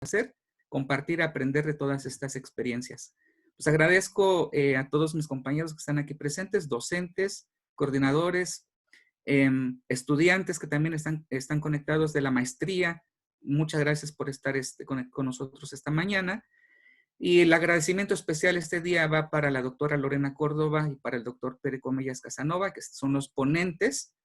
hacer, compartir, aprender de todas estas experiencias. Pues agradezco a todos mis compañeros que están aquí presentes, docentes, coordinadores, estudiantes que también están conectados de la maestría. Muchas gracias por estar con nosotros esta mañana. Y el agradecimiento especial este día va para la doctora Lorena Córdoba y para el doctor Pere Comellas Casanova, que son los ponentes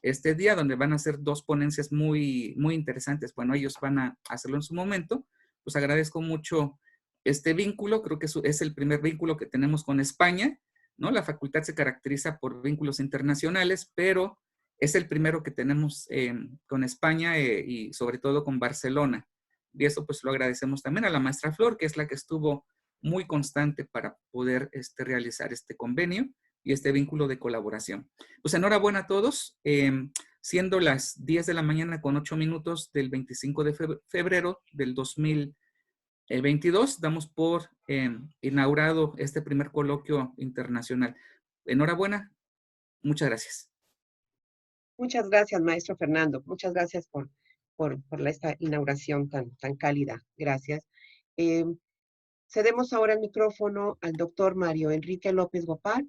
este día, donde van a hacer dos ponencias muy interesantes. Bueno, ellos van a hacerlo en su momento. Pues agradezco mucho este vínculo. Creo que es el primer vínculo que tenemos con España, ¿no? La facultad se caracteriza por vínculos internacionales, pero es el primero que tenemos con España y sobre todo con Barcelona. Y eso pues lo agradecemos también a la maestra Flor, que es la que estuvo muy constante para poder realizar este convenio y este vínculo de colaboración. Pues enhorabuena a todos. Siendo las 10 de la mañana con 8 minutos del 25 de febrero del 2022, damos por inaugurado este primer coloquio internacional. Enhorabuena. Muchas gracias. Muchas gracias, maestro Fernando. Muchas gracias por esta inauguración tan cálida. Gracias. Cedemos ahora el micrófono al doctor Mario Enrique López Gopar,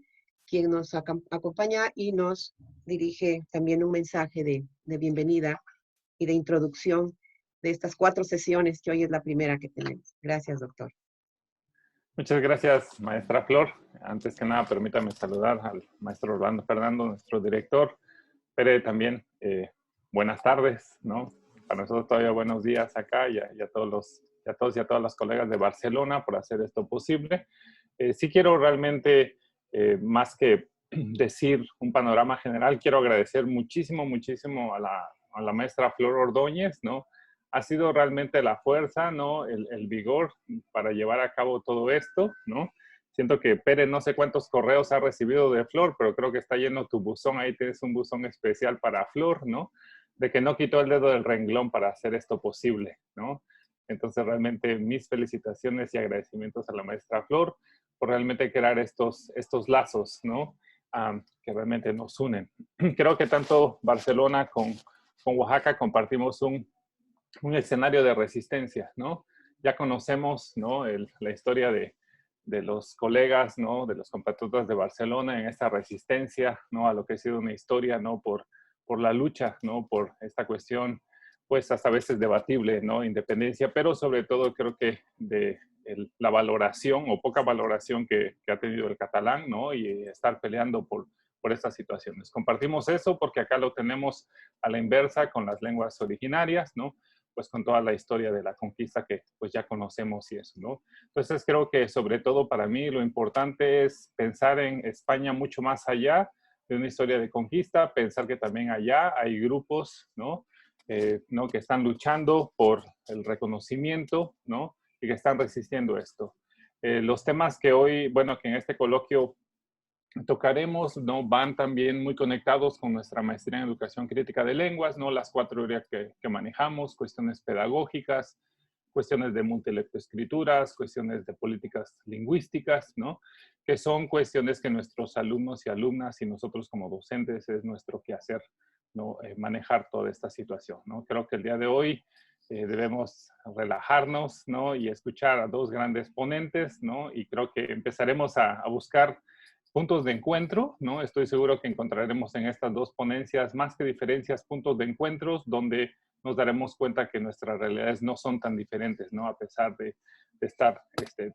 quien nos acompaña y nos dirige también un mensaje de bienvenida y de introducción de estas 4 sesiones, que hoy es la primera que tenemos. Gracias, doctor. Muchas gracias, maestra Flor. Antes que nada, permítame saludar al maestro Orlando Fernando, nuestro director. Pere, también buenas tardes, ¿no? Para nosotros todavía buenos días acá y a todos y a todas las colegas de Barcelona por hacer esto posible. Sí quiero realmente, más que decir un panorama general, quiero agradecer muchísimo a la maestra Flor Ordóñez, ¿no? Ha sido realmente la fuerza, ¿no? El vigor para llevar a cabo todo esto, ¿no? Siento que Pere no sé cuántos correos ha recibido de Flor, pero creo que está lleno tu buzón. Ahí tienes un buzón especial para Flor, ¿no? De que no quitó el dedo del renglón para hacer esto posible, ¿no? Entonces, realmente mis felicitaciones y agradecimientos a la maestra Flor por realmente crear estos lazos, ¿no? Que realmente nos unen. Creo que tanto Barcelona con Oaxaca compartimos un escenario de resistencia, ¿no? Ya conocemos, ¿no? La historia de los colegas, ¿no? De los compatriotas de Barcelona en esta resistencia, ¿no? A lo que ha sido una historia, ¿no? Por la lucha, ¿no? Por esta cuestión, pues hasta a veces debatible, ¿no? Independencia, pero sobre todo creo que de la valoración o poca valoración que ha tenido el catalán, ¿no? Y estar peleando por estas situaciones. Compartimos eso porque acá lo tenemos a la inversa con las lenguas originarias, ¿no? Pues con toda la historia de la conquista que pues ya conocemos y eso, ¿no? Entonces creo que sobre todo para mí lo importante es pensar en España mucho más allá de una historia de conquista, pensar que también allá hay grupos, ¿no? ¿No? Que están luchando por el reconocimiento, ¿no? Y que están resistiendo esto. Los temas que hoy, bueno, que en este coloquio tocaremos, ¿no? Van también muy conectados con nuestra maestría en educación crítica de lenguas, ¿no? Las 4 áreas que manejamos, cuestiones pedagógicas, cuestiones de multilectoescrituras, cuestiones de políticas lingüísticas, ¿no? Que son cuestiones que nuestros alumnos y alumnas y nosotros como docentes es nuestro quehacer, ¿no? Manejar toda esta situación, ¿no? Creo que el día de hoy debemos relajarnos, ¿no? Y escuchar a 2 grandes ponentes, ¿no? Y creo que empezaremos a buscar puntos de encuentro, ¿no? Estoy seguro que encontraremos en estas 2 ponencias, más que diferencias, puntos de encuentros donde nos daremos cuenta que nuestras realidades no son tan diferentes, ¿no? A pesar de estar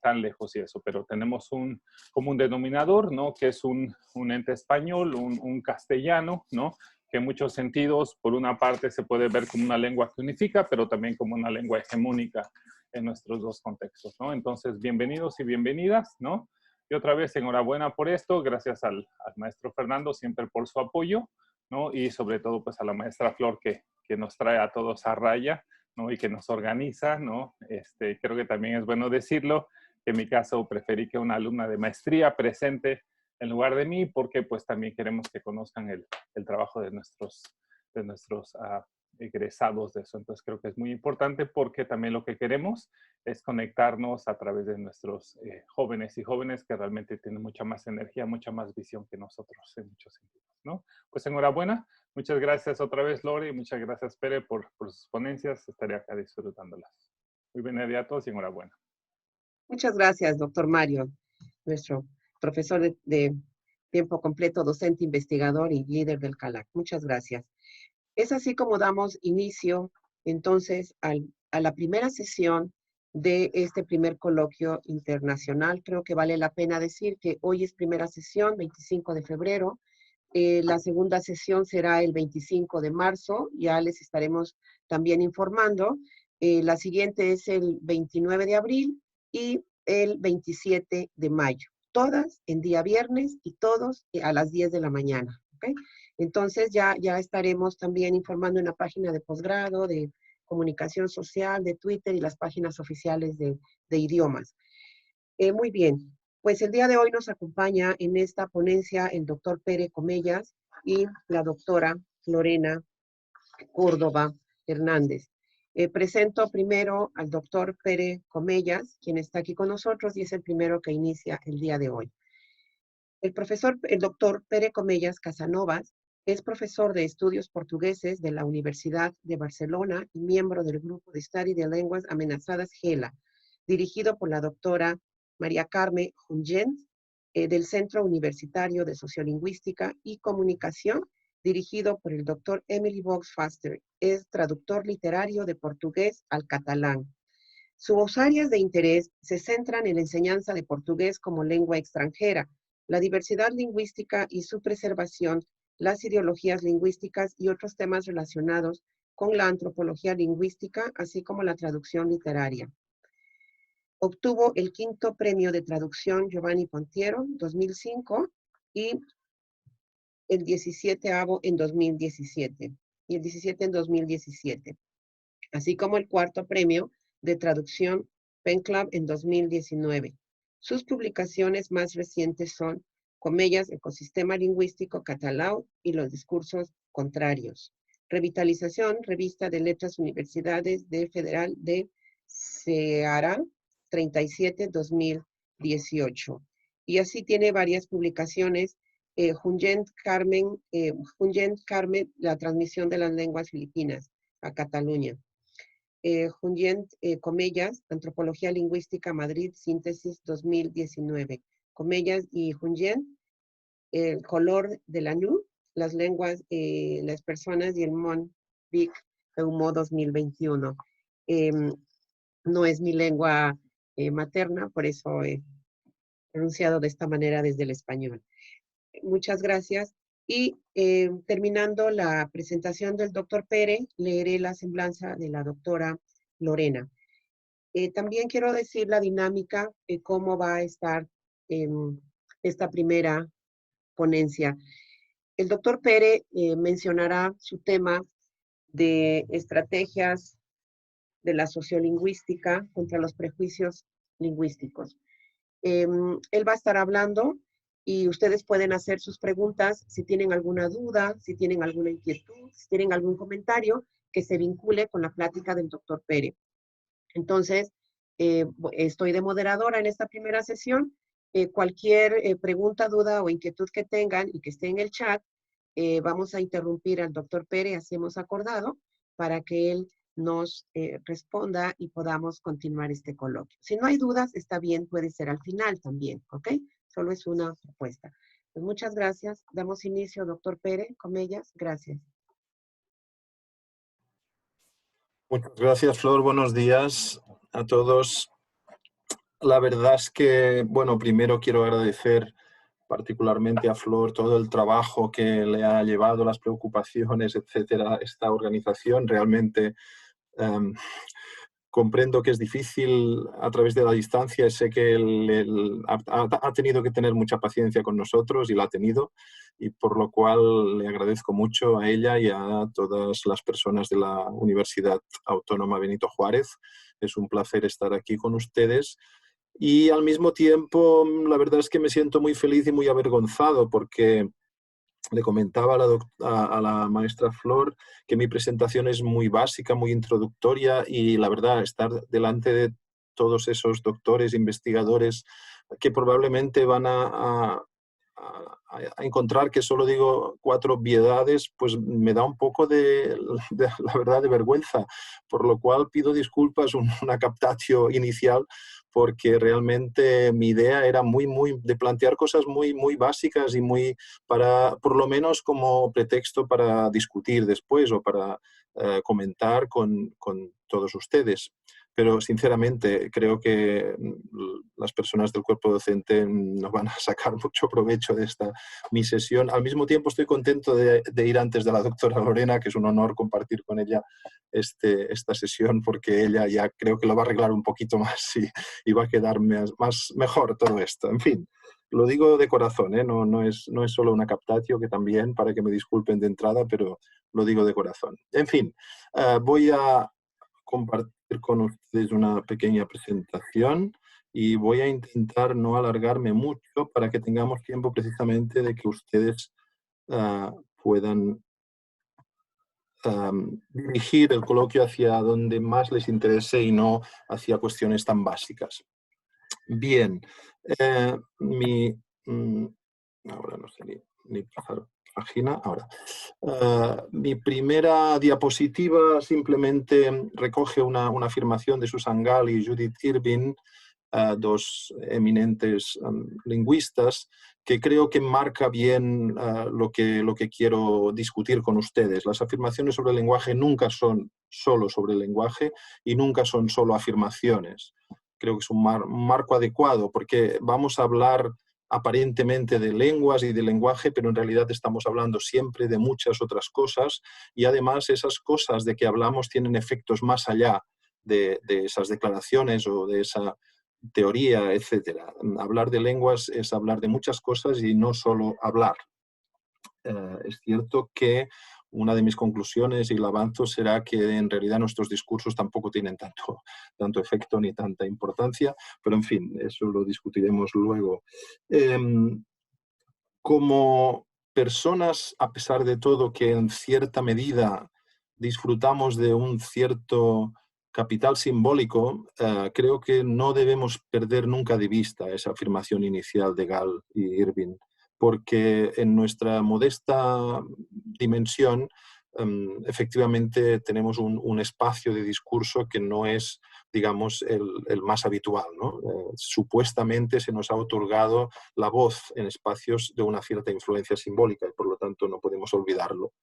tan lejos y eso, pero tenemos un común denominador, ¿no? Que es un ente español, un castellano, ¿no? Que en muchos sentidos, por una parte, se puede ver como una lengua que unifica, pero también como una lengua hegemónica en nuestros 2 contextos, ¿no? Entonces, bienvenidos y bienvenidas, ¿no? Y otra vez, enhorabuena por esto, gracias al maestro Fernando siempre por su apoyo, ¿no? Y sobre todo, pues a la maestra Flor que nos trae a todos a raya, ¿no? Y que nos organiza, ¿no? Creo que también es bueno decirlo, que en mi caso preferí que una alumna de maestría presente en lugar de mí, porque pues también queremos que conozcan el trabajo de nuestros egresados de eso. Entonces creo que es muy importante porque también lo que queremos es conectarnos a través de nuestros jóvenes y jóvenes que realmente tienen mucha más energía, mucha más visión que nosotros en muchos sentidos, ¿no? Pues enhorabuena. Muchas gracias otra vez, Lore, y muchas gracias, Pere, por sus ponencias. Estaré acá disfrutándolas. Muy buenos días a todos y enhorabuena. Muchas gracias, doctor Mario, nuestro profesor de tiempo completo, docente, investigador y líder del CALAC. Muchas gracias. Es así como damos inicio, entonces, a la primera sesión de este primer coloquio internacional. Creo que vale la pena decir que hoy es primera sesión, 25 de febrero. La segunda sesión será el 25 de marzo, ya les estaremos también informando. La siguiente es el 29 de abril y el 27 de mayo. Todas en día viernes y todos a las 10 de la mañana. ¿Okay? Entonces ya estaremos también informando en la página de posgrado, de comunicación social, de Twitter y las páginas oficiales de idiomas. Muy bien, pues el día de hoy nos acompaña en esta ponencia el doctor Pere Comellas y la doctora Lorena Córdoba Hernández. Presento primero al doctor Pere Comellas, quien está aquí con nosotros y es el primero que inicia el día de hoy. El doctor Pere Comellas Casanovas es profesor de estudios portugueses de la Universidad de Barcelona y miembro del grupo de estudio de lenguas amenazadas GELA, dirigido por la doctora María Carme Jungent, del Centro Universitario de Sociolingüística y Comunicación, dirigido por el doctor Emily Box Faster. Es traductor literario de portugués al catalán. Sus áreas de interés se centran en la enseñanza de portugués como lengua extranjera, la diversidad lingüística y su preservación, las ideologías lingüísticas y otros temas relacionados con la antropología lingüística, así como la traducción literaria. Obtuvo el 5º premio de traducción Giovanni Pontiero 2005 y el 17º en 2017 y el 17 en 2017, así como el 4º premio de traducción Pen Club en 2019. Sus publicaciones más recientes son Comellas, Ecosistema Lingüístico Catalán y los discursos contrarios. Revitalización, Revista de Letras Universidades de Federal de Ceará, 37-2018. Y así tiene varias publicaciones. Jungent Carmen, la transmisión de las lenguas filipinas a Cataluña. Jungent Comellas, Antropología Lingüística Madrid, síntesis 2019. Comellas y Jungent, El color de la NU, las lenguas, las personas y el Mon Vic Eumó 2021. No es mi lengua materna, por eso he pronunciado de esta manera desde el español. Muchas gracias. Y terminando la presentación del doctor Pere, leeré la semblanza de la doctora Lorena. También quiero decir la dinámica, cómo va a estar esta primera ponencia. El doctor Pere mencionará su tema de estrategias de la sociolingüística contra los prejuicios lingüísticos. Él va a estar hablando y ustedes pueden hacer sus preguntas si tienen alguna duda, si tienen alguna inquietud, si tienen algún comentario que se vincule con la plática del doctor Pere. Entonces, estoy de moderadora en esta primera sesión. Cualquier pregunta, duda o inquietud que tengan y que esté en el chat, vamos a interrumpir al doctor Pere, así hemos acordado, para que él nos responda y podamos continuar este coloquio. Si no hay dudas, está bien, puede ser al final también, ¿ok? Solo es una propuesta. Pues muchas gracias. Damos inicio, doctor Pere Comellas. Gracias. Muchas gracias, Flor. Buenos días a todos. La verdad es que, bueno, primero quiero agradecer particularmente a Flor todo el trabajo que le ha llevado, las preocupaciones, etcétera, esta organización. Realmente comprendo que es difícil a través de la distancia. Sé que él ha tenido que tener mucha paciencia con nosotros y la ha tenido, y por lo cual le agradezco mucho a ella y a todas las personas de la Universidad Autónoma Benito Juárez. Es un placer estar aquí con ustedes. Y al mismo tiempo, la verdad es que me siento muy feliz y muy avergonzado porque le comentaba a la maestra Flor que mi presentación es muy básica, muy introductoria, y la verdad, estar delante de todos esos doctores, investigadores que probablemente van a a encontrar que solo digo 4 obviedades, pues me da un poco la verdad, de vergüenza, por lo cual pido disculpas, una captatio inicial, porque realmente mi idea era de plantear cosas muy básicas y por lo menos como pretexto para discutir después o para comentar con todos ustedes. Pero sinceramente creo que las personas del cuerpo docente no van a sacar mucho provecho de mi sesión. Al mismo tiempo estoy contento de ir antes de la doctora Lorena, que es un honor compartir con ella esta sesión, porque ella ya creo que lo va a arreglar un poquito más y va a quedar mejor todo esto. En fin, lo digo de corazón, ¿eh? No es solo una captatio, que también, para que me disculpen de entrada, pero lo digo de corazón. En fin, voy a compartir con ustedes una pequeña presentación y voy a intentar no alargarme mucho para que tengamos tiempo precisamente de que ustedes puedan dirigir el coloquio hacia donde más les interese y no hacia cuestiones tan básicas. Bien, ahora no sé ni pasar página. Ahora, mi primera diapositiva simplemente recoge una afirmación de Susan Gall y Judith Irving, dos eminentes lingüistas, que creo que marca bien lo que quiero discutir con ustedes. Las afirmaciones sobre el lenguaje nunca son solo sobre el lenguaje y nunca son solo afirmaciones. Creo que es un marco adecuado, porque vamos a hablar aparentemente de lenguas y de lenguaje, pero en realidad estamos hablando siempre de muchas otras cosas, y además esas cosas de que hablamos tienen efectos más allá de esas declaraciones o de esa teoría, etcétera. Hablar de lenguas es hablar de muchas cosas y no solo hablar. Es cierto que una de mis conclusiones, y la avanzo, será que en realidad nuestros discursos tampoco tienen tanto efecto ni tanta importancia, pero en fin, eso lo discutiremos luego. Como personas, a pesar de todo, que en cierta medida disfrutamos de un cierto capital simbólico, creo que no debemos perder nunca de vista esa afirmación inicial de Gall y Irving, porque en nuestra modesta dimensión efectivamente tenemos un espacio de discurso que no es, digamos, el más habitual, ¿no? Supuestamente se nos ha otorgado la voz en espacios de una cierta influencia simbólica y por lo tanto no podemos olvidarlo.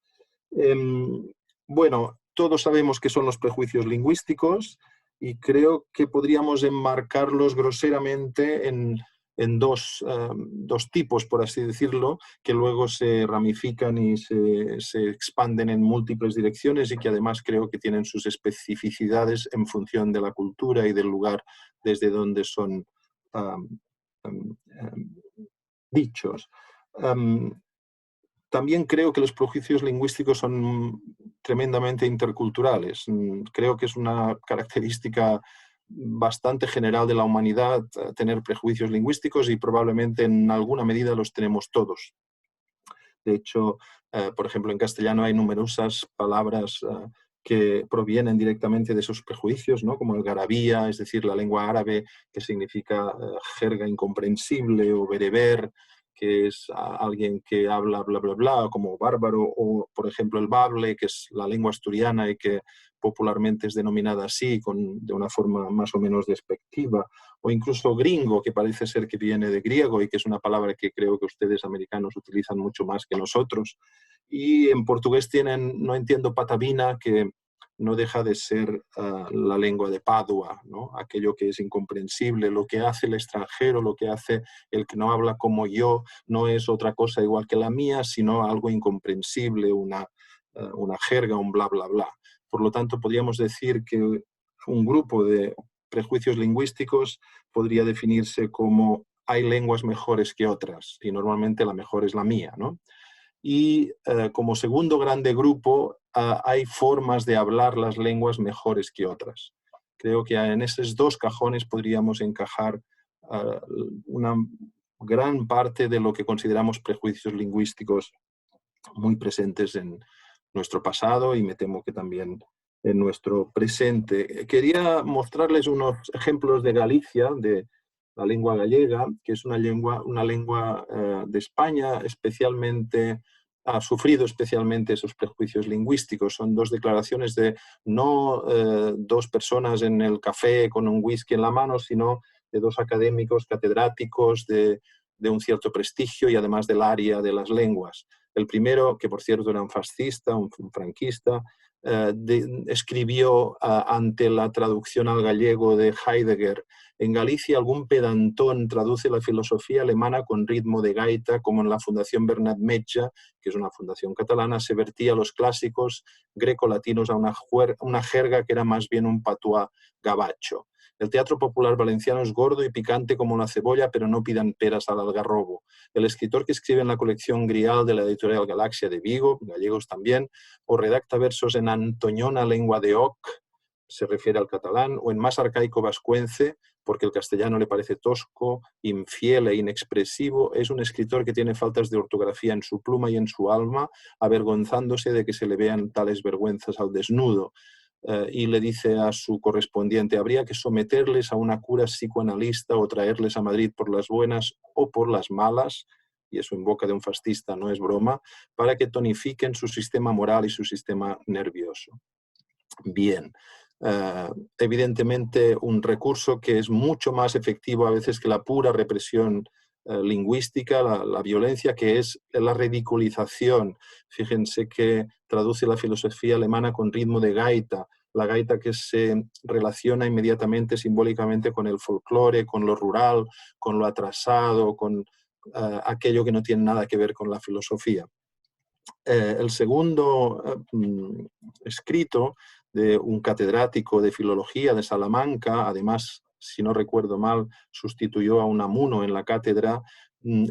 Bueno, todos sabemos qué son los prejuicios lingüísticos y creo que podríamos enmarcarlos groseramente en dos tipos, por así decirlo, que luego se ramifican y se expanden en múltiples direcciones y que además creo que tienen sus especificidades en función de la cultura y del lugar desde donde son dichos. También creo que los prejuicios lingüísticos son tremendamente interculturales. Creo que es una característica bastante general de la humanidad tener prejuicios lingüísticos y probablemente en alguna medida los tenemos todos. De hecho, por ejemplo, en castellano hay numerosas palabras que provienen directamente de esos prejuicios, ¿no? Como el garabía, es decir, la lengua árabe, que significa jerga incomprensible, o bereber, que es alguien que habla bla, bla, bla, como bárbaro, o, por ejemplo, el bable, que es la lengua asturiana y que popularmente es denominada así, de una forma más o menos despectiva, o incluso gringo, que parece ser que viene de griego y que es una palabra que creo que ustedes americanos utilizan mucho más que nosotros. Y en portugués tienen, no entiendo, patavina, que no deja de ser la lengua de Padua, ¿no? Aquello que es incomprensible. Lo que hace el extranjero, lo que hace el que no habla como yo, no es otra cosa igual que la mía, sino algo incomprensible, una jerga, un bla, bla, bla. Por lo tanto, podríamos decir que un grupo de prejuicios lingüísticos podría definirse como hay lenguas mejores que otras, y normalmente la mejor es la mía, ¿no? Y como segundo grande grupo, hay formas de hablar las lenguas mejores que otras. Creo que en esos dos cajones podríamos encajar una gran parte de lo que consideramos prejuicios lingüísticos muy presentes en nuestro pasado y me temo que también en nuestro presente. Quería mostrarles unos ejemplos de Galicia, de la lengua gallega, que es una lengua de España, especialmente ha sufrido especialmente esos prejuicios lingüísticos. Son dos declaraciones de no dos personas en el café con un whisky en la mano, sino de dos académicos catedráticos de un cierto prestigio y además del área de las lenguas. El primero, que por cierto era un fascista, un franquista, escribió ante la traducción al gallego de Heidegger: en Galicia algún pedantón traduce la filosofía alemana con ritmo de gaita, como en la Fundación Bernat Metge, que es una fundación catalana, se vertía los clásicos greco-latinos a una jerga que era más bien un patuá gabacho. El teatro popular valenciano es gordo y picante como la cebolla, pero no pidan peras al algarrobo. El escritor que escribe en la colección Grial de la editorial Galaxia de Vigo, gallegos también, o redacta versos en antoñona lengua de Oc, se refiere al catalán, o en más arcaico vascuence, porque el castellano le parece tosco, infiel e inexpresivo, es un escritor que tiene faltas de ortografía en su pluma y en su alma, avergonzándose de que se le vean tales vergüenzas al desnudo. Y le dice a su correspondiente: habría que someterles a una cura psicoanalista o traerles a Madrid por las buenas o por las malas, y eso en boca de un fascista no es broma, para que tonifiquen su sistema moral y su sistema nervioso. Bien, evidentemente un recurso que es mucho más efectivo a veces que la pura represión lingüística, la violencia, que es la ridiculización. Fíjense que traduce la filosofía alemana con ritmo de gaita, la gaita que se relaciona inmediatamente, simbólicamente, con el folclore, con lo rural, con lo atrasado, con aquello que no tiene nada que ver con la filosofía. El segundo escrito de un catedrático de filología de Salamanca, además, si no recuerdo mal, sustituyó a Unamuno en la cátedra,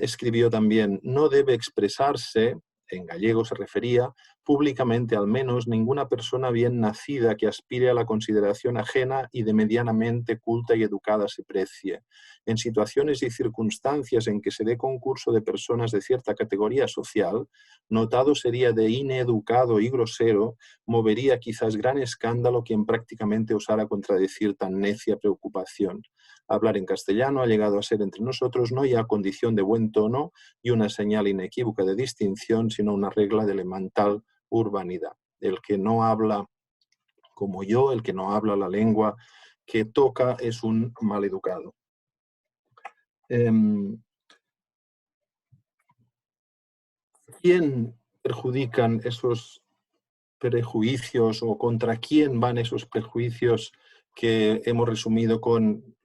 escribió también: no debe expresarse, en gallego se refería, públicamente al menos, ninguna persona bien nacida que aspire a la consideración ajena y de medianamente culta y educada se precie. En situaciones y circunstancias en que se dé concurso de personas de cierta categoría social, notado sería de ineducado y grosero, movería quizás gran escándalo quien prácticamente osara contradecir tan necia preocupación. Hablar en castellano ha llegado a ser entre nosotros no ya condición de buen tono y una señal inequívoca de distinción, sino una regla de elemental urbanidad. El que no habla como yo, el que no habla la lengua que toca, es un maleducado. ¿Quién perjudican esos prejuicios o contra quién van esos prejuicios que hemos resumido con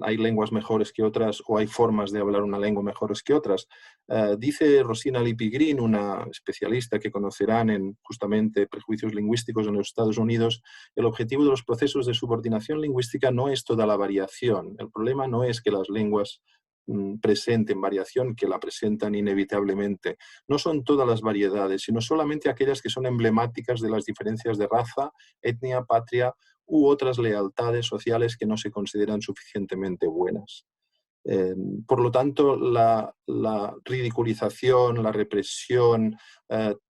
hay lenguas mejores que otras o hay formas de hablar una lengua mejores que otras? Dice Rosina Lippi-Green, una especialista que conocerán en justamente prejuicios lingüísticos en los Estados Unidos: el objetivo de los procesos de subordinación lingüística no es toda la variación. El problema no es que las lenguas presenten variación, que la presentan inevitablemente. No son todas las variedades, sino solamente aquellas que son emblemáticas de las diferencias de raza, etnia, patria u otras lealtades sociales que no se consideran suficientemente buenas. Por lo tanto, la ridiculización, la represión,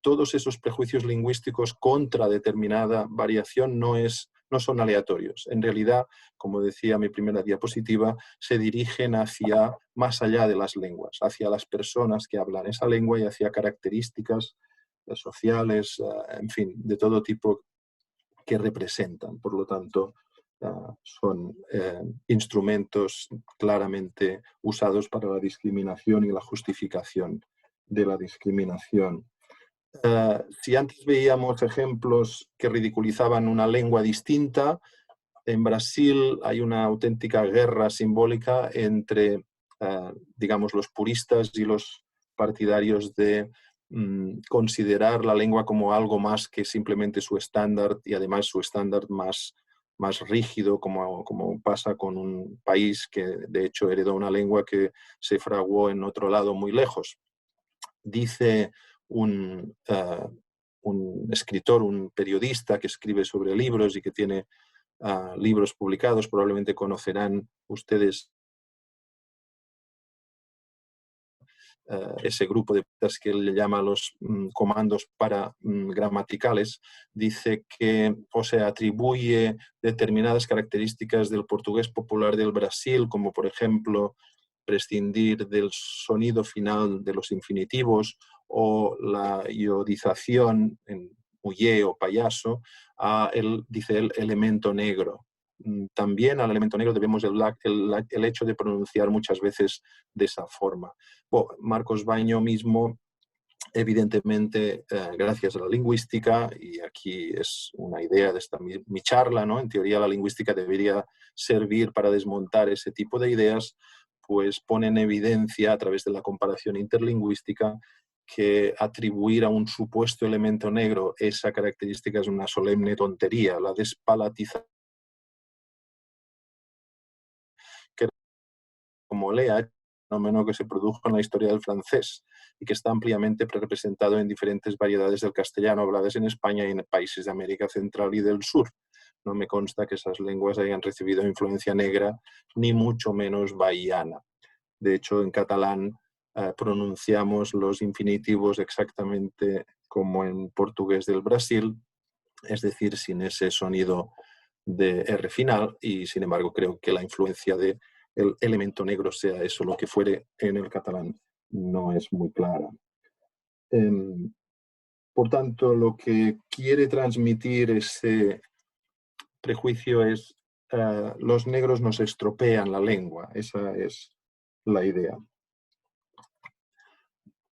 todos esos prejuicios lingüísticos contra determinada variación no son aleatorios. En realidad, como decía mi primera diapositiva, se dirigen hacia más allá de las lenguas, hacia las personas que hablan esa lengua y hacia características sociales, en fin, de todo tipo que representan. Por lo tanto, son instrumentos claramente usados para la discriminación y la justificación de la discriminación. Si antes veíamos ejemplos que ridiculizaban una lengua distinta, en Brasil hay una auténtica guerra simbólica entre, digamos, los puristas y los partidarios de considerar la lengua como algo más que simplemente su estándar, y además su estándar más rígido, como pasa con un país que de hecho heredó una lengua que se fraguó en otro lado muy lejos. Dice un escritor, un periodista que escribe sobre libros y que tiene libros publicados, probablemente conocerán ustedes ese grupo de pistas que él llama los comandos gramaticales, dice que o se atribuye determinadas características del portugués popular del Brasil, como por ejemplo prescindir del sonido final de los infinitivos o la iodización en mulle o payaso, dice el elemento negro. También al elemento negro debemos el hecho de pronunciar muchas veces de esa forma. Bueno, Marcos Baño mismo, evidentemente, gracias a la lingüística, y aquí es una idea de esta mi charla, ¿no? En teoría la lingüística debería servir para desmontar ese tipo de ideas, pues pone en evidencia a través de la comparación interlingüística que atribuir a un supuesto elemento negro esa característica es una solemne tontería. La despalatización, que como lea, fenómeno que se produjo en la historia del francés y que está ampliamente representado en diferentes variedades del castellano habladas en España y en países de América Central y del Sur. No me consta que esas lenguas hayan recibido influencia negra, ni mucho menos bahiana. De hecho, en catalán pronunciamos los infinitivos exactamente como en portugués del Brasil, es decir, sin ese sonido de R final, y sin embargo creo que la influencia del elemento negro, sea eso lo que fuere en el catalán, no es muy clara. Por tanto, lo que quiere transmitir ese prejuicio es los negros nos estropean la lengua. Esa es la idea.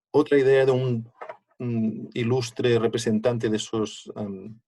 Otra idea de un ilustre representante de esos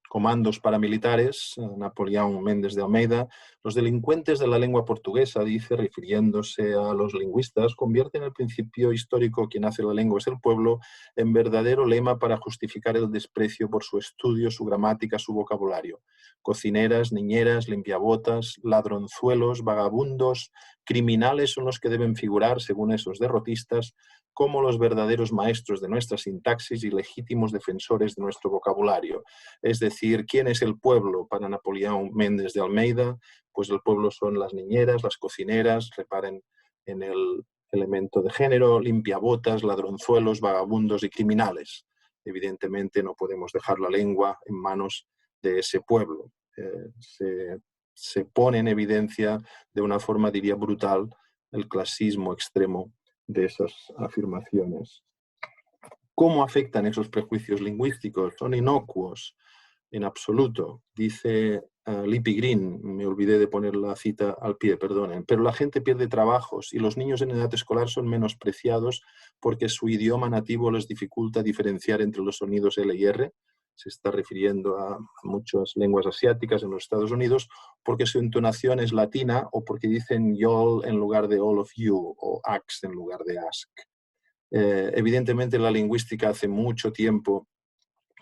comandos paramilitares, Napoleón Méndez de Almeida: los delincuentes de la lengua portuguesa, dice, refiriéndose a los lingüistas, convierten el principio histórico "quien hace la lengua es el pueblo" en verdadero lema para justificar el desprecio por su estudio, su gramática, su vocabulario. Cocineras, niñeras, limpiabotas, ladronzuelos, vagabundos, criminales son los que deben figurar, según esos derrotistas, como los verdaderos maestros de nuestra sintaxis y legítimos defensores de nuestro vocabulario. Es decir, ¿quién es el pueblo para Napoleón Méndez de Almeida? Pues el pueblo son las niñeras, las cocineras, reparen en el elemento de género, limpiabotas, ladronzuelos, vagabundos y criminales. Evidentemente no podemos dejar la lengua en manos de ese pueblo. Se pone en evidencia de una forma, diría, brutal, el clasismo extremo de esas afirmaciones. ¿Cómo afectan esos prejuicios lingüísticos? ¿Son inocuos? En absoluto. Dice Lippi Green, me olvidé de poner la cita al pie, perdonen, pero la gente pierde trabajos y los niños en edad escolar son menospreciados porque su idioma nativo les dificulta diferenciar entre los sonidos L y R. Se está refiriendo a muchas lenguas asiáticas en los Estados Unidos, porque su entonación es latina o porque dicen y'all en lugar de all of you o ax en lugar de ask. Evidentemente la lingüística hace mucho tiempo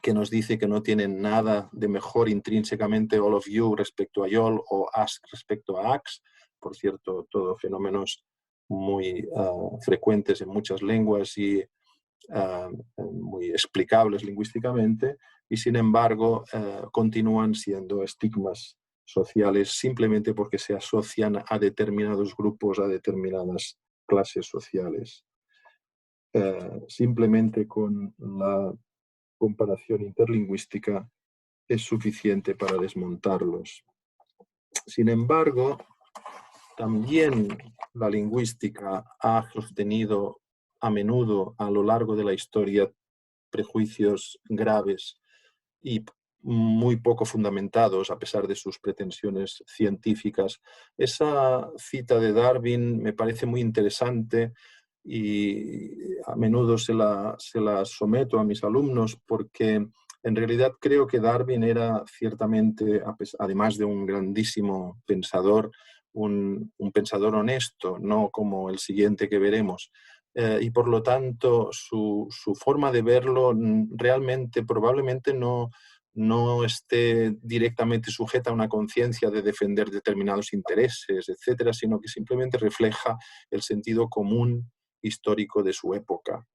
que nos dice que no tienen nada de mejor intrínsecamente all of you respecto a y'all o ask respecto a ax. Por cierto, todo fenómenos muy frecuentes en muchas lenguas y muy explicables lingüísticamente, y sin embargo continúan siendo estigmas sociales simplemente porque se asocian a determinados grupos, a determinadas clases sociales. Simplemente con la comparación interlingüística es suficiente para desmontarlos. Sin embargo, también la lingüística ha sostenido a menudo a lo largo de la historia prejuicios graves y muy poco fundamentados a pesar de sus pretensiones científicas. Esa cita de Darwin me parece muy interesante y a menudo se la someto a mis alumnos porque en realidad creo que Darwin era ciertamente, además de un grandísimo pensador, un pensador honesto, no como el siguiente que veremos. Y por lo tanto su forma de verlo realmente probablemente no esté directamente sujeta a una conciencia de defender determinados intereses, etcétera, sino que simplemente refleja el sentido común histórico de su época.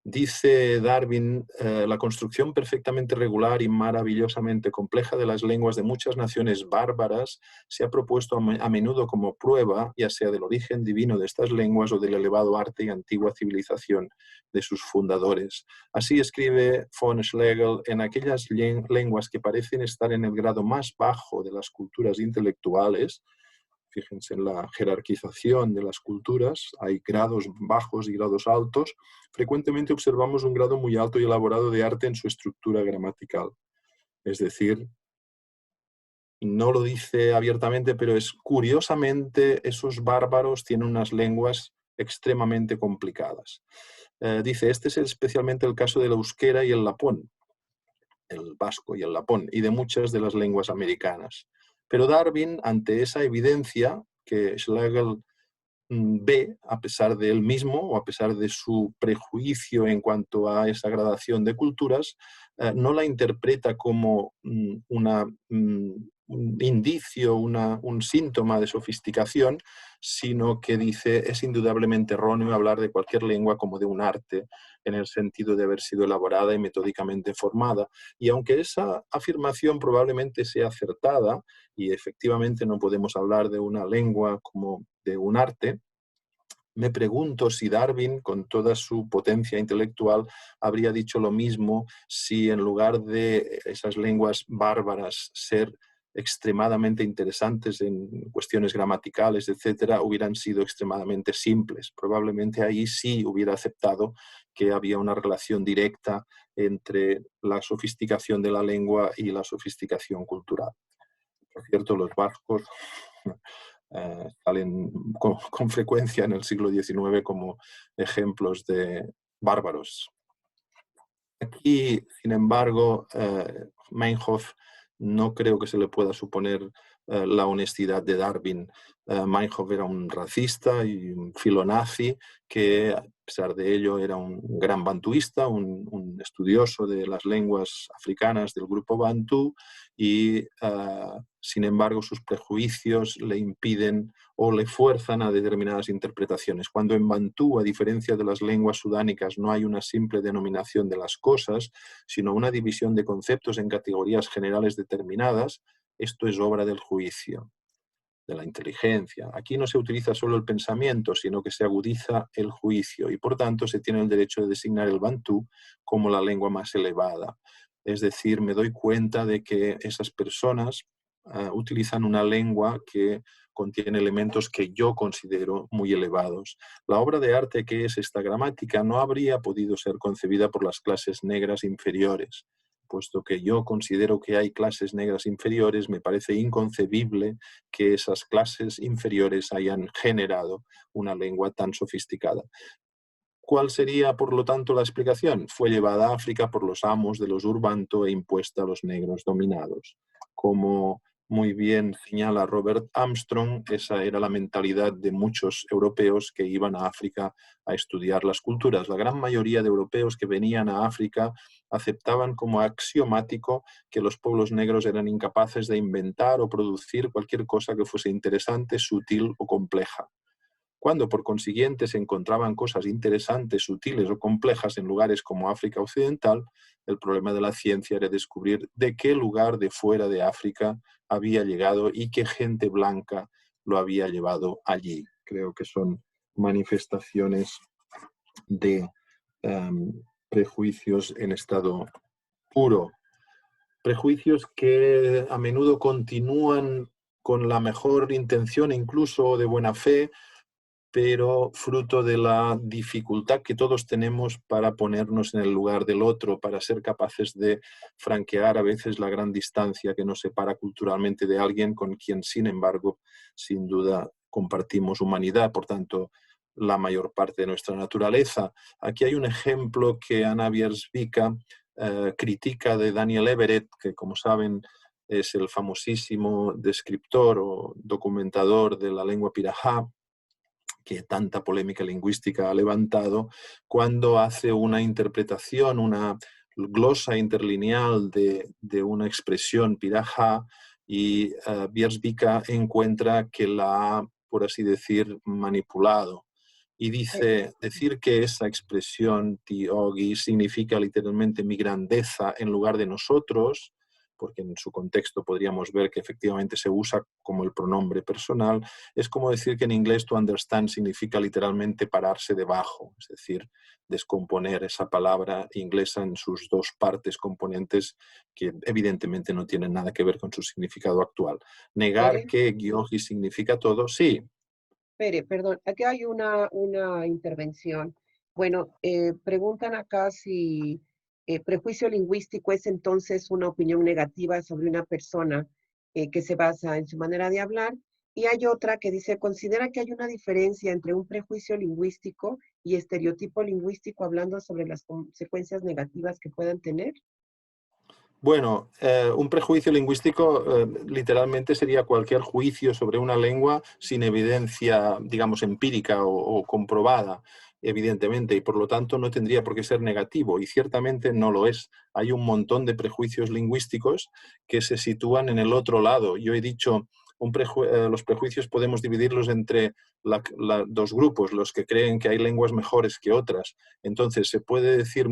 Dice Darwin, la construcción perfectamente regular y maravillosamente compleja de las lenguas de muchas naciones bárbaras se ha propuesto a menudo como prueba, ya sea del origen divino de estas lenguas o del elevado arte y antigua civilización de sus fundadores. Así escribe von Schlegel, en aquellas lenguas que parecen estar en el grado más bajo de las culturas intelectuales. Fíjense en la jerarquización de las culturas, hay grados bajos y grados altos. Frecuentemente observamos un grado muy alto y elaborado de arte en su estructura gramatical. Es decir, no lo dice abiertamente, pero es curiosamente esos bárbaros tienen unas lenguas extremadamente complicadas. Dice, este es especialmente el caso del euskera y el lapón, el vasco y el lapón, y de muchas de las lenguas americanas. Pero Darwin, ante esa evidencia que Schlegel ve, a pesar de él mismo o a pesar de su prejuicio en cuanto a esa gradación de culturas, no la interpreta como un indicio, un síntoma de sofisticación, sino que dice es indudablemente erróneo hablar de cualquier lengua como de un arte, en el sentido de haber sido elaborada y metódicamente formada. Y aunque esa afirmación probablemente sea acertada, y efectivamente no podemos hablar de una lengua como de un arte, me pregunto si Darwin, con toda su potencia intelectual, habría dicho lo mismo si en lugar de esas lenguas bárbaras ser extremadamente interesantes en cuestiones gramaticales, etcétera, hubieran sido extremadamente simples. Probablemente ahí sí hubiera aceptado que había una relación directa entre la sofisticación de la lengua y la sofisticación cultural. Por cierto, los vascos salen con frecuencia en el siglo XIX como ejemplos de bárbaros. Aquí, sin embargo, Meinhof no creo que se le pueda suponer la honestidad de Darwin. Meinhof era un racista y un filonazi que, a pesar de ello, era un gran bantuista, un estudioso de las lenguas africanas del grupo bantú y, sin embargo, sus prejuicios le impiden o le fuerzan a determinadas interpretaciones. Cuando en bantú, a diferencia de las lenguas sudánicas, no hay una simple denominación de las cosas, sino una división de conceptos en categorías generales determinadas, esto es obra del juicio, de la inteligencia. Aquí no se utiliza solo el pensamiento, sino que se agudiza el juicio y, por tanto, se tiene el derecho de designar el bantú como la lengua más elevada. Es decir, me doy cuenta de que esas personas utilizan una lengua que contiene elementos que yo considero muy elevados. La obra de arte que es esta gramática no habría podido ser concebida por las clases negras inferiores. Puesto que yo considero que hay clases negras inferiores, me parece inconcebible que esas clases inferiores hayan generado una lengua tan sofisticada. ¿Cuál sería, por lo tanto, la explicación? Fue llevada a África por los amos de los Urbanto e impuesta a los negros dominados. Como muy bien señala Robert Armstrong, esa era la mentalidad de muchos europeos que iban a África a estudiar las culturas. La gran mayoría de europeos que venían a África aceptaban como axiomático que los pueblos negros eran incapaces de inventar o producir cualquier cosa que fuese interesante, sutil o compleja. Cuando, por consiguiente, se encontraban cosas interesantes, sutiles o complejas en lugares como África Occidental, el problema de la ciencia era descubrir de qué lugar de fuera de África había llegado y qué gente blanca lo había llevado allí. Creo que son manifestaciones de prejuicios en estado puro. Prejuicios que a menudo continúan con la mejor intención, incluso de buena fe, pero fruto de la dificultad que todos tenemos para ponernos en el lugar del otro, para ser capaces de franquear a veces la gran distancia que nos separa culturalmente de alguien con quien, sin embargo, sin duda compartimos humanidad, por tanto, la mayor parte de nuestra naturaleza. Aquí hay un ejemplo que Anna Wierzbicka critica de Daniel Everett, que, como saben, es el famosísimo descriptor o documentador de la lengua pirahá, que tanta polémica lingüística ha levantado, cuando hace una interpretación, una glosa interlineal de una expresión pirahá, y Wierzbicka encuentra que la ha, por así decir, manipulado. y dice, decir que esa expresión ti ogi significa literalmente mi grandeza en lugar de nosotros, porque en su contexto podríamos ver que efectivamente se usa como el pronombre personal, es como decir que en inglés to understand significa literalmente pararse debajo, es decir, descomponer esa palabra inglesa en sus dos partes componentes que evidentemente no tienen nada que ver con su significado actual. Negar que gyoji significa todo, sí. Perdón, aquí hay una intervención. Bueno, preguntan acá si prejuicio lingüístico es entonces una opinión negativa sobre una persona que se basa en su manera de hablar. Y hay otra que dice, considera que hay una diferencia entre un prejuicio lingüístico y estereotipo lingüístico hablando sobre las consecuencias negativas que puedan tener. Bueno, un prejuicio lingüístico literalmente sería cualquier juicio sobre una lengua sin evidencia, digamos, empírica o comprobada, evidentemente, y por lo tanto no tendría por qué ser negativo, y ciertamente no lo es. Hay un montón de prejuicios lingüísticos que se sitúan en el otro lado. Yo he dicho, los prejuicios podemos dividirlos entre dos grupos, los que creen que hay lenguas mejores que otras. Entonces, se puede decir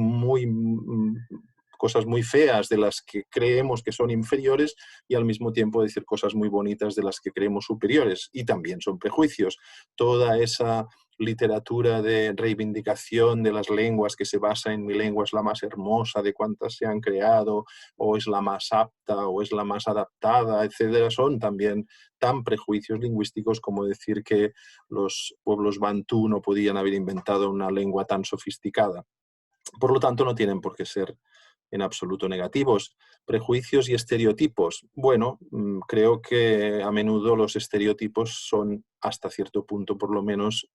cosas muy feas de las que creemos que son inferiores y al mismo tiempo decir cosas muy bonitas de las que creemos superiores, y también son prejuicios. Toda esa literatura de reivindicación de las lenguas que se basa en mi lengua es la más hermosa de cuantas se han creado, o es la más apta, o es la más adaptada, etcétera, son también tan prejuicios lingüísticos como decir que los pueblos bantú no podían haber inventado una lengua tan sofisticada. Por lo tanto, no tienen por qué ser en absoluto negativos. Prejuicios y estereotipos. Bueno, creo que a menudo los estereotipos son, hasta cierto punto por lo menos,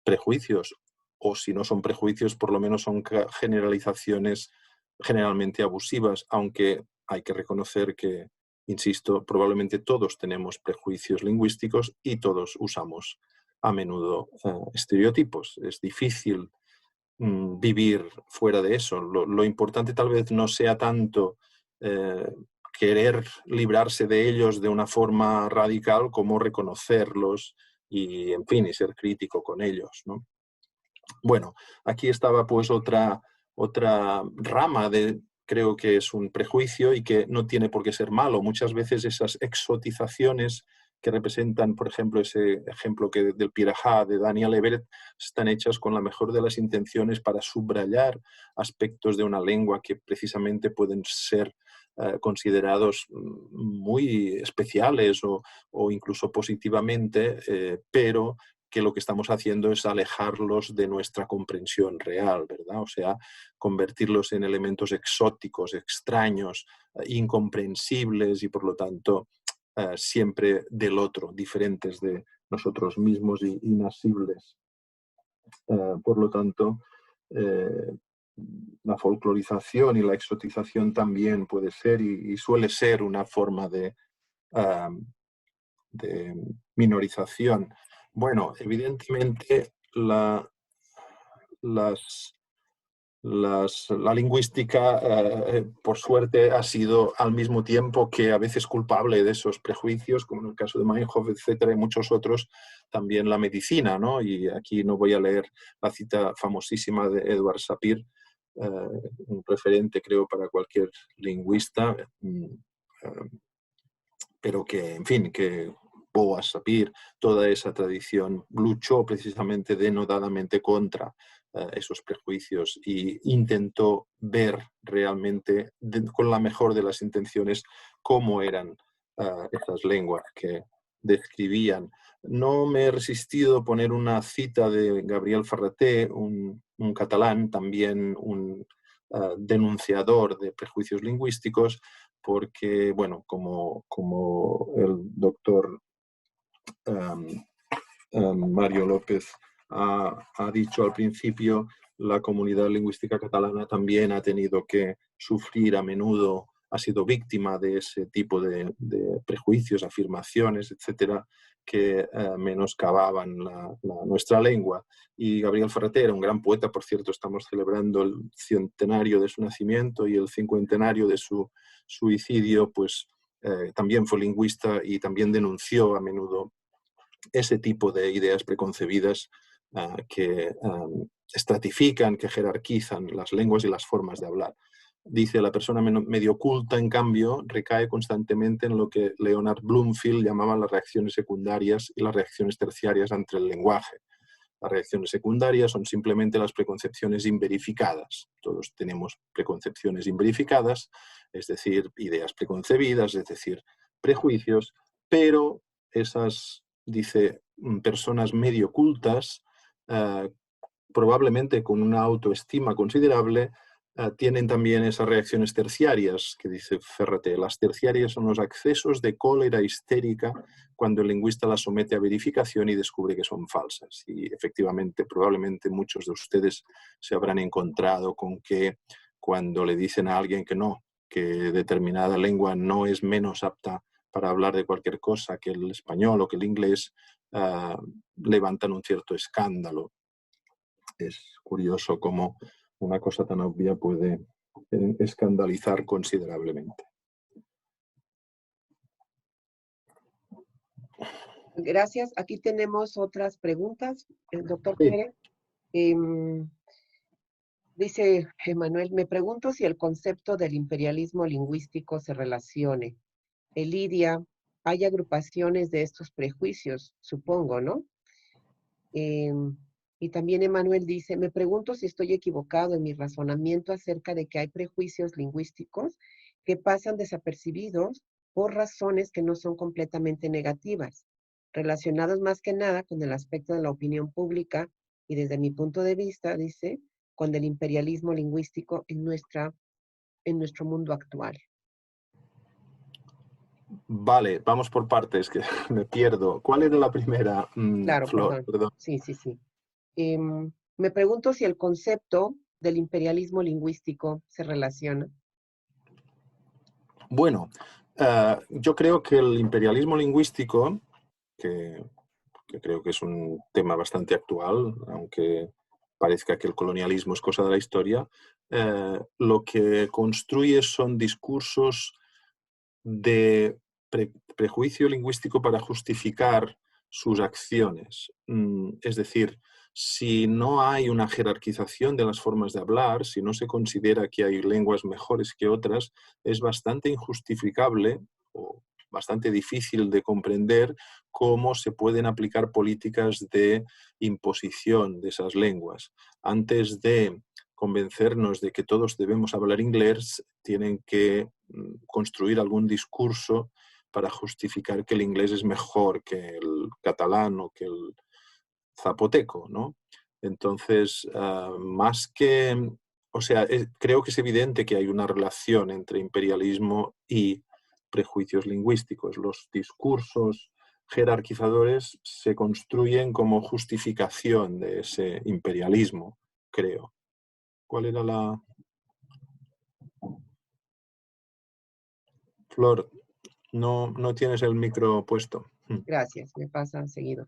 prejuicios. O si no son prejuicios, por lo menos son generalizaciones generalmente abusivas, aunque hay que reconocer que, insisto, probablemente todos tenemos prejuicios lingüísticos y todos usamos a menudo estereotipos. Es difícil vivir fuera de eso. Lo importante tal vez no sea tanto querer librarse de ellos de una forma radical como reconocerlos y, en fin, y ser crítico con ellos, ¿no? Bueno, aquí estaba pues otra rama de, creo que es un prejuicio y que no tiene por qué ser malo. Muchas veces esas exotizaciones que representan, por ejemplo, ese ejemplo del Pirahá de Daniel Everett, están hechas con la mejor de las intenciones para subrayar aspectos de una lengua que precisamente pueden ser considerados muy especiales o incluso positivamente, pero que lo que estamos haciendo es alejarlos de nuestra comprensión real, ¿verdad? O sea, convertirlos en elementos exóticos, extraños, incomprensibles y por lo tanto siempre del otro, diferentes de nosotros mismos y inasibles. Por lo tanto, la folclorización y la exotización también puede ser y suele ser una forma de minorización. Bueno, evidentemente la lingüística, por suerte, ha sido al mismo tiempo que a veces culpable de esos prejuicios, como en el caso de Meinhof, etcétera, y muchos otros, también la medicina, ¿no? Y aquí no voy a leer la cita famosísima de Edward Sapir, un referente, creo, para cualquier lingüista, pero que, en fin, que Boas Sapir, toda esa tradición luchó precisamente denodadamente contra esos prejuicios e intentó ver realmente con la mejor de las intenciones cómo eran esas lenguas que describían. No me he resistido a poner una cita de Gabriel Ferrater, un catalán, también un denunciador de prejuicios lingüísticos, porque, bueno, como el doctor Mario López ha dicho al principio, la comunidad lingüística catalana también ha tenido que sufrir a menudo, ha sido víctima de ese tipo de prejuicios, afirmaciones, etcétera, que menoscababan nuestra lengua. Y Gabriel Ferrater, un gran poeta, por cierto, estamos celebrando el centenario de su nacimiento y el cincuentenario de su suicidio, pues también fue lingüista y también denunció a menudo ese tipo de ideas preconcebidas que estratifican, que jerarquizan las lenguas y las formas de hablar. Dice, la persona medio culta, en cambio, recae constantemente en lo que Leonard Bloomfield llamaba las reacciones secundarias y las reacciones terciarias ante el lenguaje. Las reacciones secundarias son simplemente las preconcepciones inverificadas. Todos tenemos preconcepciones inverificadas, es decir, ideas preconcebidas, es decir, prejuicios, pero esas, dice, personas medio cultas, probablemente con una autoestima considerable, tienen también esas reacciones terciarias, que dice Ferreté. Las terciarias son los accesos de cólera histérica cuando el lingüista las somete a verificación y descubre que son falsas. Y efectivamente, probablemente muchos de ustedes se habrán encontrado con que cuando le dicen a alguien que no, que determinada lengua no es menos apta para hablar de cualquier cosa que el español o que el inglés, levantan un cierto escándalo. Es curioso cómo una cosa tan obvia puede escandalizar considerablemente. Gracias. Aquí tenemos otras preguntas. El doctor Sí. Pérez. Dice Emanuel, me pregunto si el concepto del imperialismo lingüístico se relacione. Elidia, hay agrupaciones de estos prejuicios, supongo, ¿no? Y también Emanuel dice, me pregunto si estoy equivocado en mi razonamiento acerca de que hay prejuicios lingüísticos que pasan desapercibidos por razones que no son completamente negativas, relacionados más que nada con el aspecto de la opinión pública y desde mi punto de vista, dice, con el imperialismo lingüístico en nuestro mundo actual. Vale, vamos por partes, que me pierdo. ¿Cuál era la primera, Claro, Flor? Perdón. Sí. Me pregunto si el concepto del imperialismo lingüístico se relaciona. Bueno, yo creo que el imperialismo lingüístico, que creo que es un tema bastante actual, aunque parezca que el colonialismo es cosa de la historia, lo que construye son discursos de prejuicio lingüístico para justificar sus acciones. Es decir, si no hay una jerarquización de las formas de hablar, si no se considera que hay lenguas mejores que otras, es bastante injustificable o bastante difícil de comprender cómo se pueden aplicar políticas de imposición de esas lenguas. Antes de convencernos de que todos debemos hablar inglés, tienen que construir algún discurso para justificar que el inglés es mejor que el catalán o que el zapoteco, ¿no? Entonces, más que... O sea, creo que es evidente que hay una relación entre imperialismo y prejuicios lingüísticos. Los discursos jerarquizadores se construyen como justificación de ese imperialismo, creo. ¿Cuál era la...? Flor, no tienes el micro puesto. Gracias, me pasa seguido.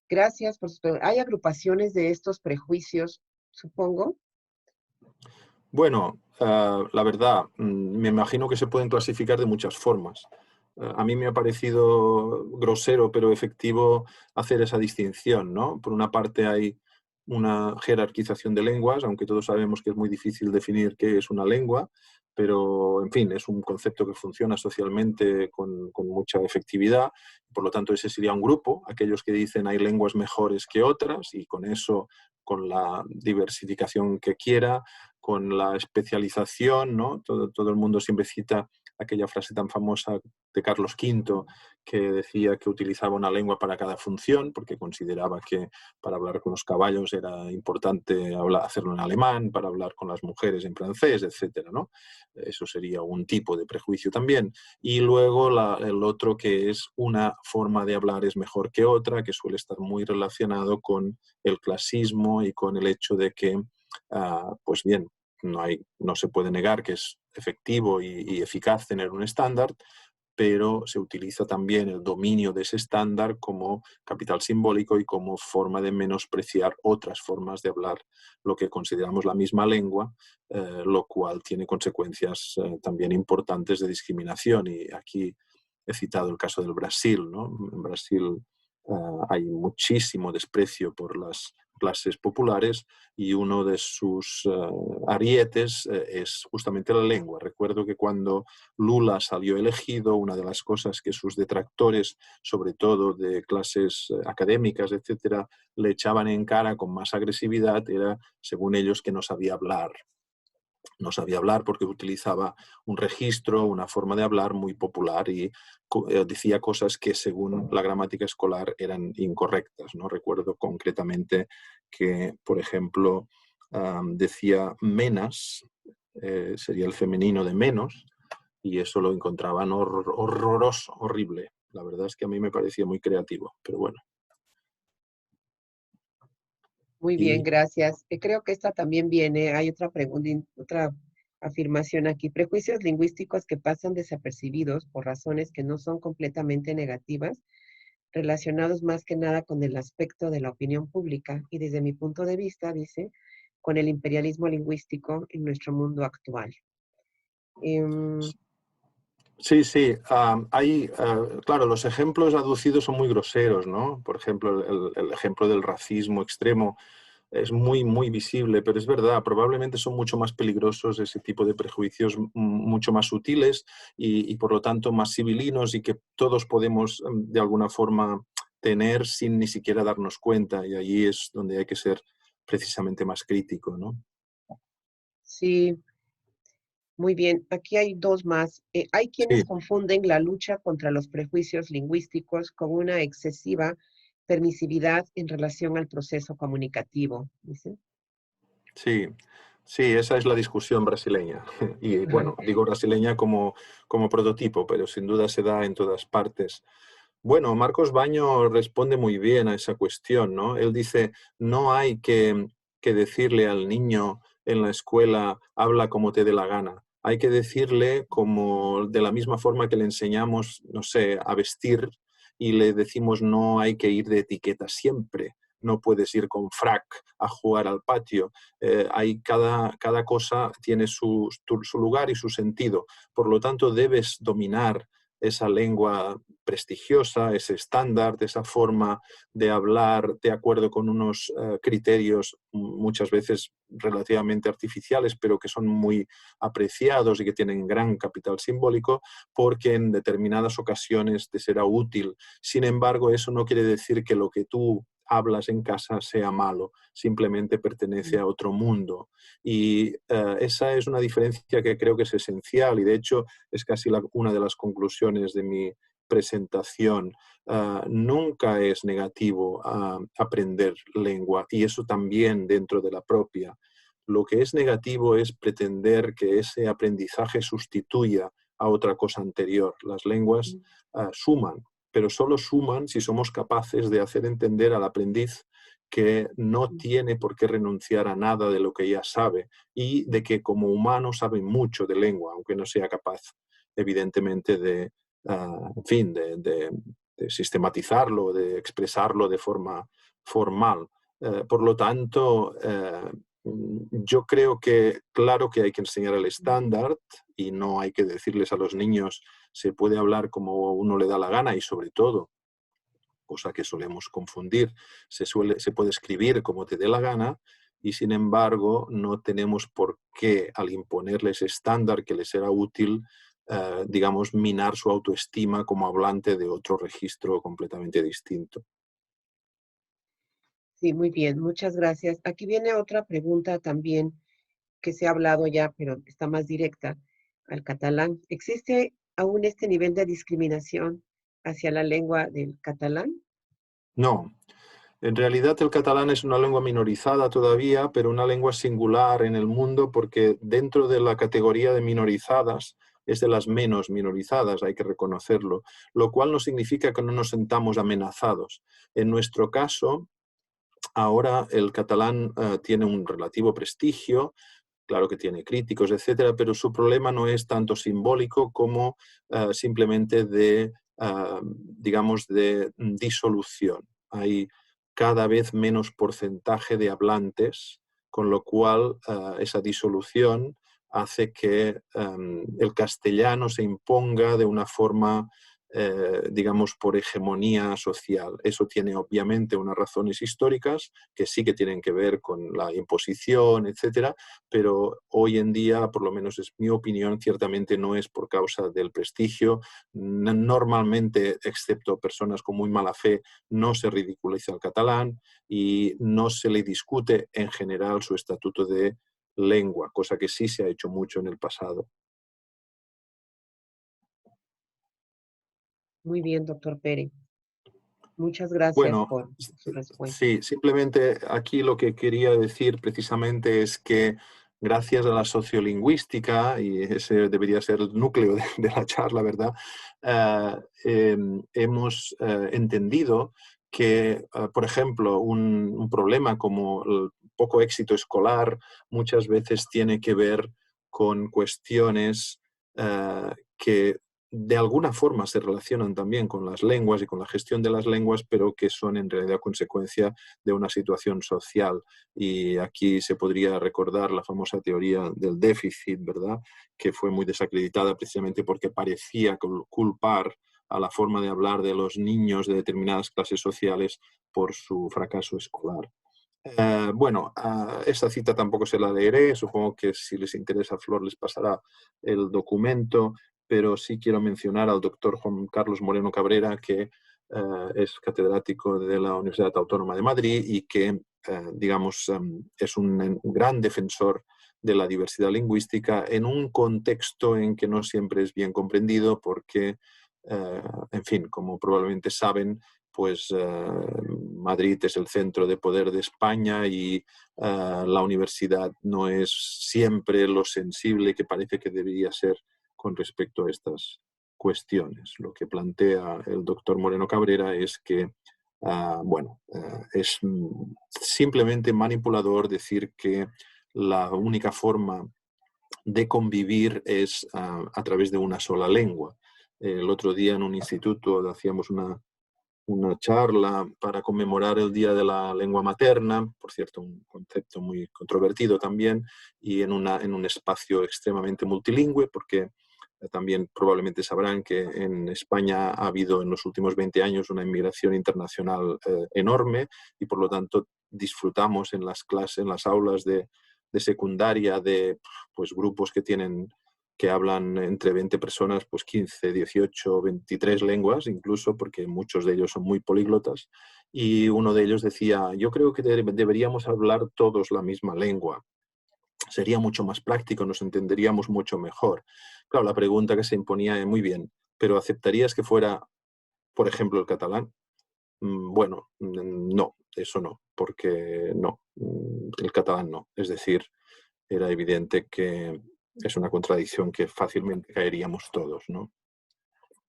Gracias por su pregunta. ¿Hay agrupaciones de estos prejuicios, supongo? Bueno, la verdad, me imagino que se pueden clasificar de muchas formas. A mí me ha parecido grosero, pero efectivo hacer esa distinción, ¿no? Por una parte hay una jerarquización de lenguas, aunque todos sabemos que es muy difícil definir qué es una lengua, pero, en fin, es un concepto que funciona socialmente con mucha efectividad. Por lo tanto, ese sería un grupo, aquellos que dicen hay lenguas mejores que otras, y con eso, con la diversificación que quiera, con la especialización, ¿no? Todo el mundo siempre cita aquella frase tan famosa de Carlos V que decía que utilizaba una lengua para cada función, porque consideraba que para hablar con los caballos era importante hacerlo en alemán, para hablar con las mujeres en francés, etcétera, ¿no? Eso sería un tipo de prejuicio también. Y luego el otro, que es una forma de hablar es mejor que otra, que suele estar muy relacionado con el clasismo y con el hecho de que pues bien, no se puede negar que es efectivo y eficaz tener un estándar, pero se utiliza también el dominio de ese estándar como capital simbólico y como forma de menospreciar otras formas de hablar lo que consideramos la misma lengua, lo cual tiene consecuencias también importantes de discriminación. Y aquí he citado el caso del Brasil, ¿no? En Brasil hay muchísimo desprecio por las clases populares y uno de sus arietes es justamente la lengua. Recuerdo que cuando Lula salió elegido, una de las cosas que sus detractores, sobre todo de clases académicas, etcétera, le echaban en cara con más agresividad era, según ellos, que no sabía hablar. No sabía hablar porque utilizaba un registro, una forma de hablar muy popular y decía cosas que según la gramática escolar eran incorrectas, ¿no? Recuerdo concretamente que, por ejemplo, decía menas, sería el femenino de menos, y eso lo encontraban horroroso, horrible. La verdad es que a mí me parecía muy creativo, pero bueno. Muy bien, gracias. Creo que esta también viene, hay otra pregunta, otra afirmación aquí. Prejuicios lingüísticos que pasan desapercibidos por razones que no son completamente negativas, relacionados más que nada con el aspecto de la opinión pública y desde mi punto de vista, dice, con el imperialismo lingüístico en nuestro mundo actual. Sí, sí. Claro, los ejemplos aducidos son muy groseros, ¿no? Por ejemplo, el ejemplo del racismo extremo es muy, muy visible, pero es verdad, probablemente son mucho más peligrosos ese tipo de prejuicios, mucho más sutiles y por lo tanto más civilinos y que todos podemos de alguna forma tener sin ni siquiera darnos cuenta, y allí es donde hay que ser precisamente más crítico, ¿no? Sí, muy bien. Aquí hay dos más. Hay quienes Sí. confunden la lucha contra los prejuicios lingüísticos con una excesiva permisividad en relación al proceso comunicativo, dice. Sí, sí, esa es la discusión brasileña. Y bueno, digo brasileña como prototipo, pero sin duda se da en todas partes. Bueno, Marcos Baño responde muy bien a esa cuestión, ¿no? Él dice, no hay que decirle al niño en la escuela, habla como te dé la gana. Hay que decirle como de la misma forma que le enseñamos, no sé, a vestir y le decimos no hay que ir de etiqueta siempre. No puedes ir con frac a jugar al patio. Cada cosa tiene su lugar y su sentido. Por lo tanto, debes dominar esa lengua prestigiosa, ese estándar, esa forma de hablar de acuerdo con unos criterios muchas veces relativamente artificiales, pero que son muy apreciados y que tienen gran capital simbólico, porque en determinadas ocasiones te será útil. Sin embargo, eso no quiere decir que lo que tú hablas en casa sea malo, simplemente pertenece a otro mundo. Y esa es una diferencia que creo que es esencial y de hecho es casi una de las conclusiones de mi presentación. Nunca es negativo aprender lengua y eso también dentro de la propia. Lo que es negativo es pretender que ese aprendizaje sustituya a otra cosa anterior. Las lenguas suman, pero solo suman si somos capaces de hacer entender al aprendiz que no tiene por qué renunciar a nada de lo que ya sabe y de que como humano sabe mucho de lengua, aunque no sea capaz, evidentemente, de sistematizarlo, de expresarlo de forma formal. Por lo tanto, yo creo que claro que hay que enseñar el estándar y no hay que decirles a los niños se puede hablar como uno le da la gana y sobre todo, cosa que solemos confundir, se puede escribir como te dé la gana y sin embargo no tenemos por qué al imponerles estándar que les será útil, digamos, minar su autoestima como hablante de otro registro completamente distinto. Sí, muy bien, muchas gracias. Aquí viene otra pregunta también que se ha hablado ya, pero está más directa al catalán. ¿Existe aún este nivel de discriminación hacia la lengua del catalán? No. En realidad el catalán es una lengua minorizada todavía, pero una lengua singular en el mundo porque dentro de la categoría de minorizadas es de las menos minorizadas, hay que reconocerlo, lo cual no significa que no nos sentamos amenazados. En nuestro caso, ahora el catalán tiene un relativo prestigio, claro que tiene críticos, etcétera, pero su problema no es tanto simbólico como simplemente digamos, de disolución. Hay cada vez menos porcentaje de hablantes, con lo cual esa disolución hace que el castellano se imponga de una forma digamos, por hegemonía social. Eso tiene obviamente unas razones históricas que sí que tienen que ver con la imposición, etcétera, pero hoy en día, por lo menos es mi opinión, ciertamente no es por causa del prestigio. Normalmente, excepto personas con muy mala fe, no se ridiculiza el catalán y no se le discute en general su estatuto de lengua, cosa que sí se ha hecho mucho en el pasado. Muy bien, doctor Pérez. Muchas gracias Bueno, por su respuesta. sí, simplemente aquí lo que quería decir precisamente es que gracias a la sociolingüística, y ese debería ser el núcleo de la charla, ¿verdad? Hemos entendido que, por ejemplo, un problema como el poco éxito escolar muchas veces tiene que ver con cuestiones que de alguna forma se relacionan también con las lenguas y con la gestión de las lenguas, pero que son en realidad consecuencia de una situación social. Y aquí se podría recordar la famosa teoría del déficit, ¿verdad? Que fue muy desacreditada precisamente porque parecía culpar a la forma de hablar de los niños de determinadas clases sociales por su fracaso escolar. Bueno, esta cita tampoco se la leeré, supongo que si les interesa a Flor les pasará el documento, pero sí quiero mencionar al doctor Juan Carlos Moreno Cabrera, que es catedrático de la Universidad Autónoma de Madrid y que, digamos, es un gran defensor de la diversidad lingüística en un contexto en que no siempre es bien comprendido porque, en fin, como probablemente saben, pues Madrid es el centro de poder de España y la universidad no es siempre lo sensible que parece que debería ser con respecto a estas cuestiones. Lo que plantea el doctor Moreno Cabrera es que, bueno, es simplemente manipulador decir que la única forma de convivir es a través de una sola lengua. El otro día en un instituto hacíamos una charla para conmemorar el Día de la Lengua Materna, por cierto, un concepto muy controvertido también, y en un espacio extremadamente multilingüe, porque también probablemente sabrán que en España ha habido en los últimos 20 años una inmigración internacional enorme y por lo tanto disfrutamos en las clases, en las aulas de secundaria de pues, grupos que hablan entre 20 personas, pues 15, 18, 23 lenguas, incluso porque muchos de ellos son muy políglotas. Y uno de ellos decía, yo creo que deberíamos hablar todos la misma lengua. Sería mucho más práctico, nos entenderíamos mucho mejor. Claro, la pregunta que se imponía es muy bien, pero ¿aceptarías que fuera, por ejemplo, el catalán? Bueno, no, eso no, porque no, el catalán no. Es decir, era evidente que es una contradicción que fácilmente caeríamos todos, ¿no?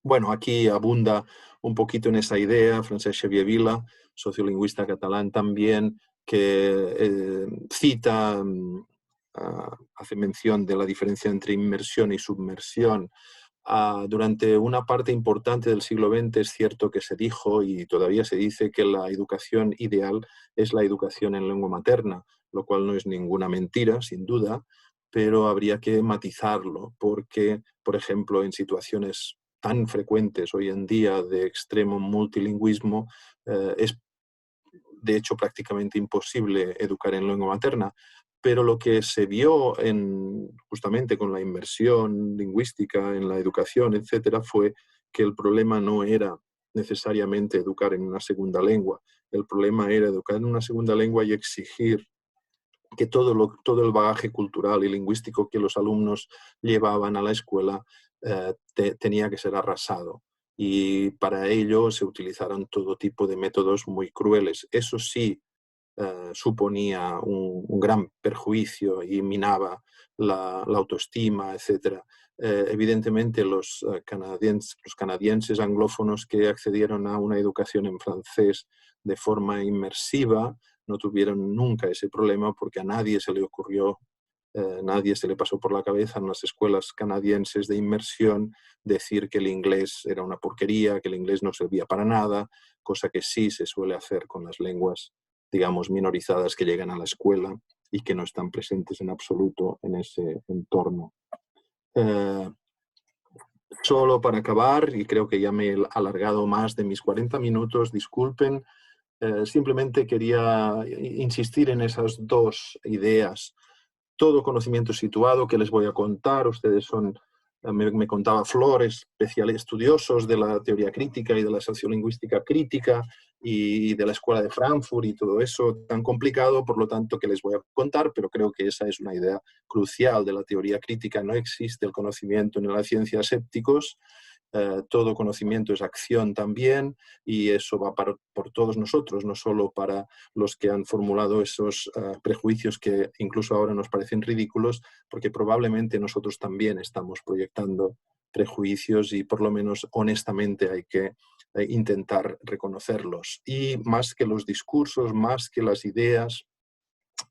Bueno, aquí abunda un poquito en esa idea Francesc Xavier Vila, sociolingüista catalán también, que cita, hace mención de la diferencia entre inmersión y submersión. Durante una parte importante del siglo XX es cierto que se dijo y todavía se dice que la educación ideal es la educación en lengua materna, lo cual no es ninguna mentira, sin duda, pero habría que matizarlo porque, por ejemplo, en situaciones tan frecuentes hoy en día de extremo multilingüismo, es de hecho prácticamente imposible educar en lengua materna, pero lo que se vio justamente con la inmersión lingüística en la educación, etcétera, fue que el problema no era necesariamente educar en una segunda lengua, el problema era educar en una segunda lengua y exigir que todo el bagaje cultural y lingüístico que los alumnos llevaban a la escuela tenía que ser arrasado. Y para ello se utilizaron todo tipo de métodos muy crueles. Eso sí suponía un gran perjuicio y minaba la autoestima, etc. Evidentemente los canadienses anglófonos que accedieron a una educación en francés de forma inmersiva no tuvieron nunca ese problema porque a nadie se le ocurrió, nadie se le pasó por la cabeza en las escuelas canadienses de inmersión decir que el inglés era una porquería, que el inglés no servía para nada, cosa que sí se suele hacer con las lenguas, digamos, minorizadas que llegan a la escuela y que no están presentes en absoluto en ese entorno. Solo para acabar, y creo que ya me he alargado más de mis 40 minutos, disculpen, simplemente quería insistir en esas dos ideas. Todo conocimiento situado que les voy a contar, ustedes son, me contaba Flores, estudiosos de la teoría crítica y de la sociolingüística crítica y de la Escuela de Frankfurt y todo eso tan complicado, por lo tanto, que les voy a contar, pero creo que esa es una idea crucial de la teoría crítica. No existe el conocimiento en la ciencia sépticos, todo conocimiento es acción también, y eso va por todos nosotros, no solo para los que han formulado esos prejuicios que incluso ahora nos parecen ridículos, porque probablemente nosotros también estamos proyectando prejuicios y por lo menos honestamente hay que intentar reconocerlos. Y más que los discursos, más que las ideas,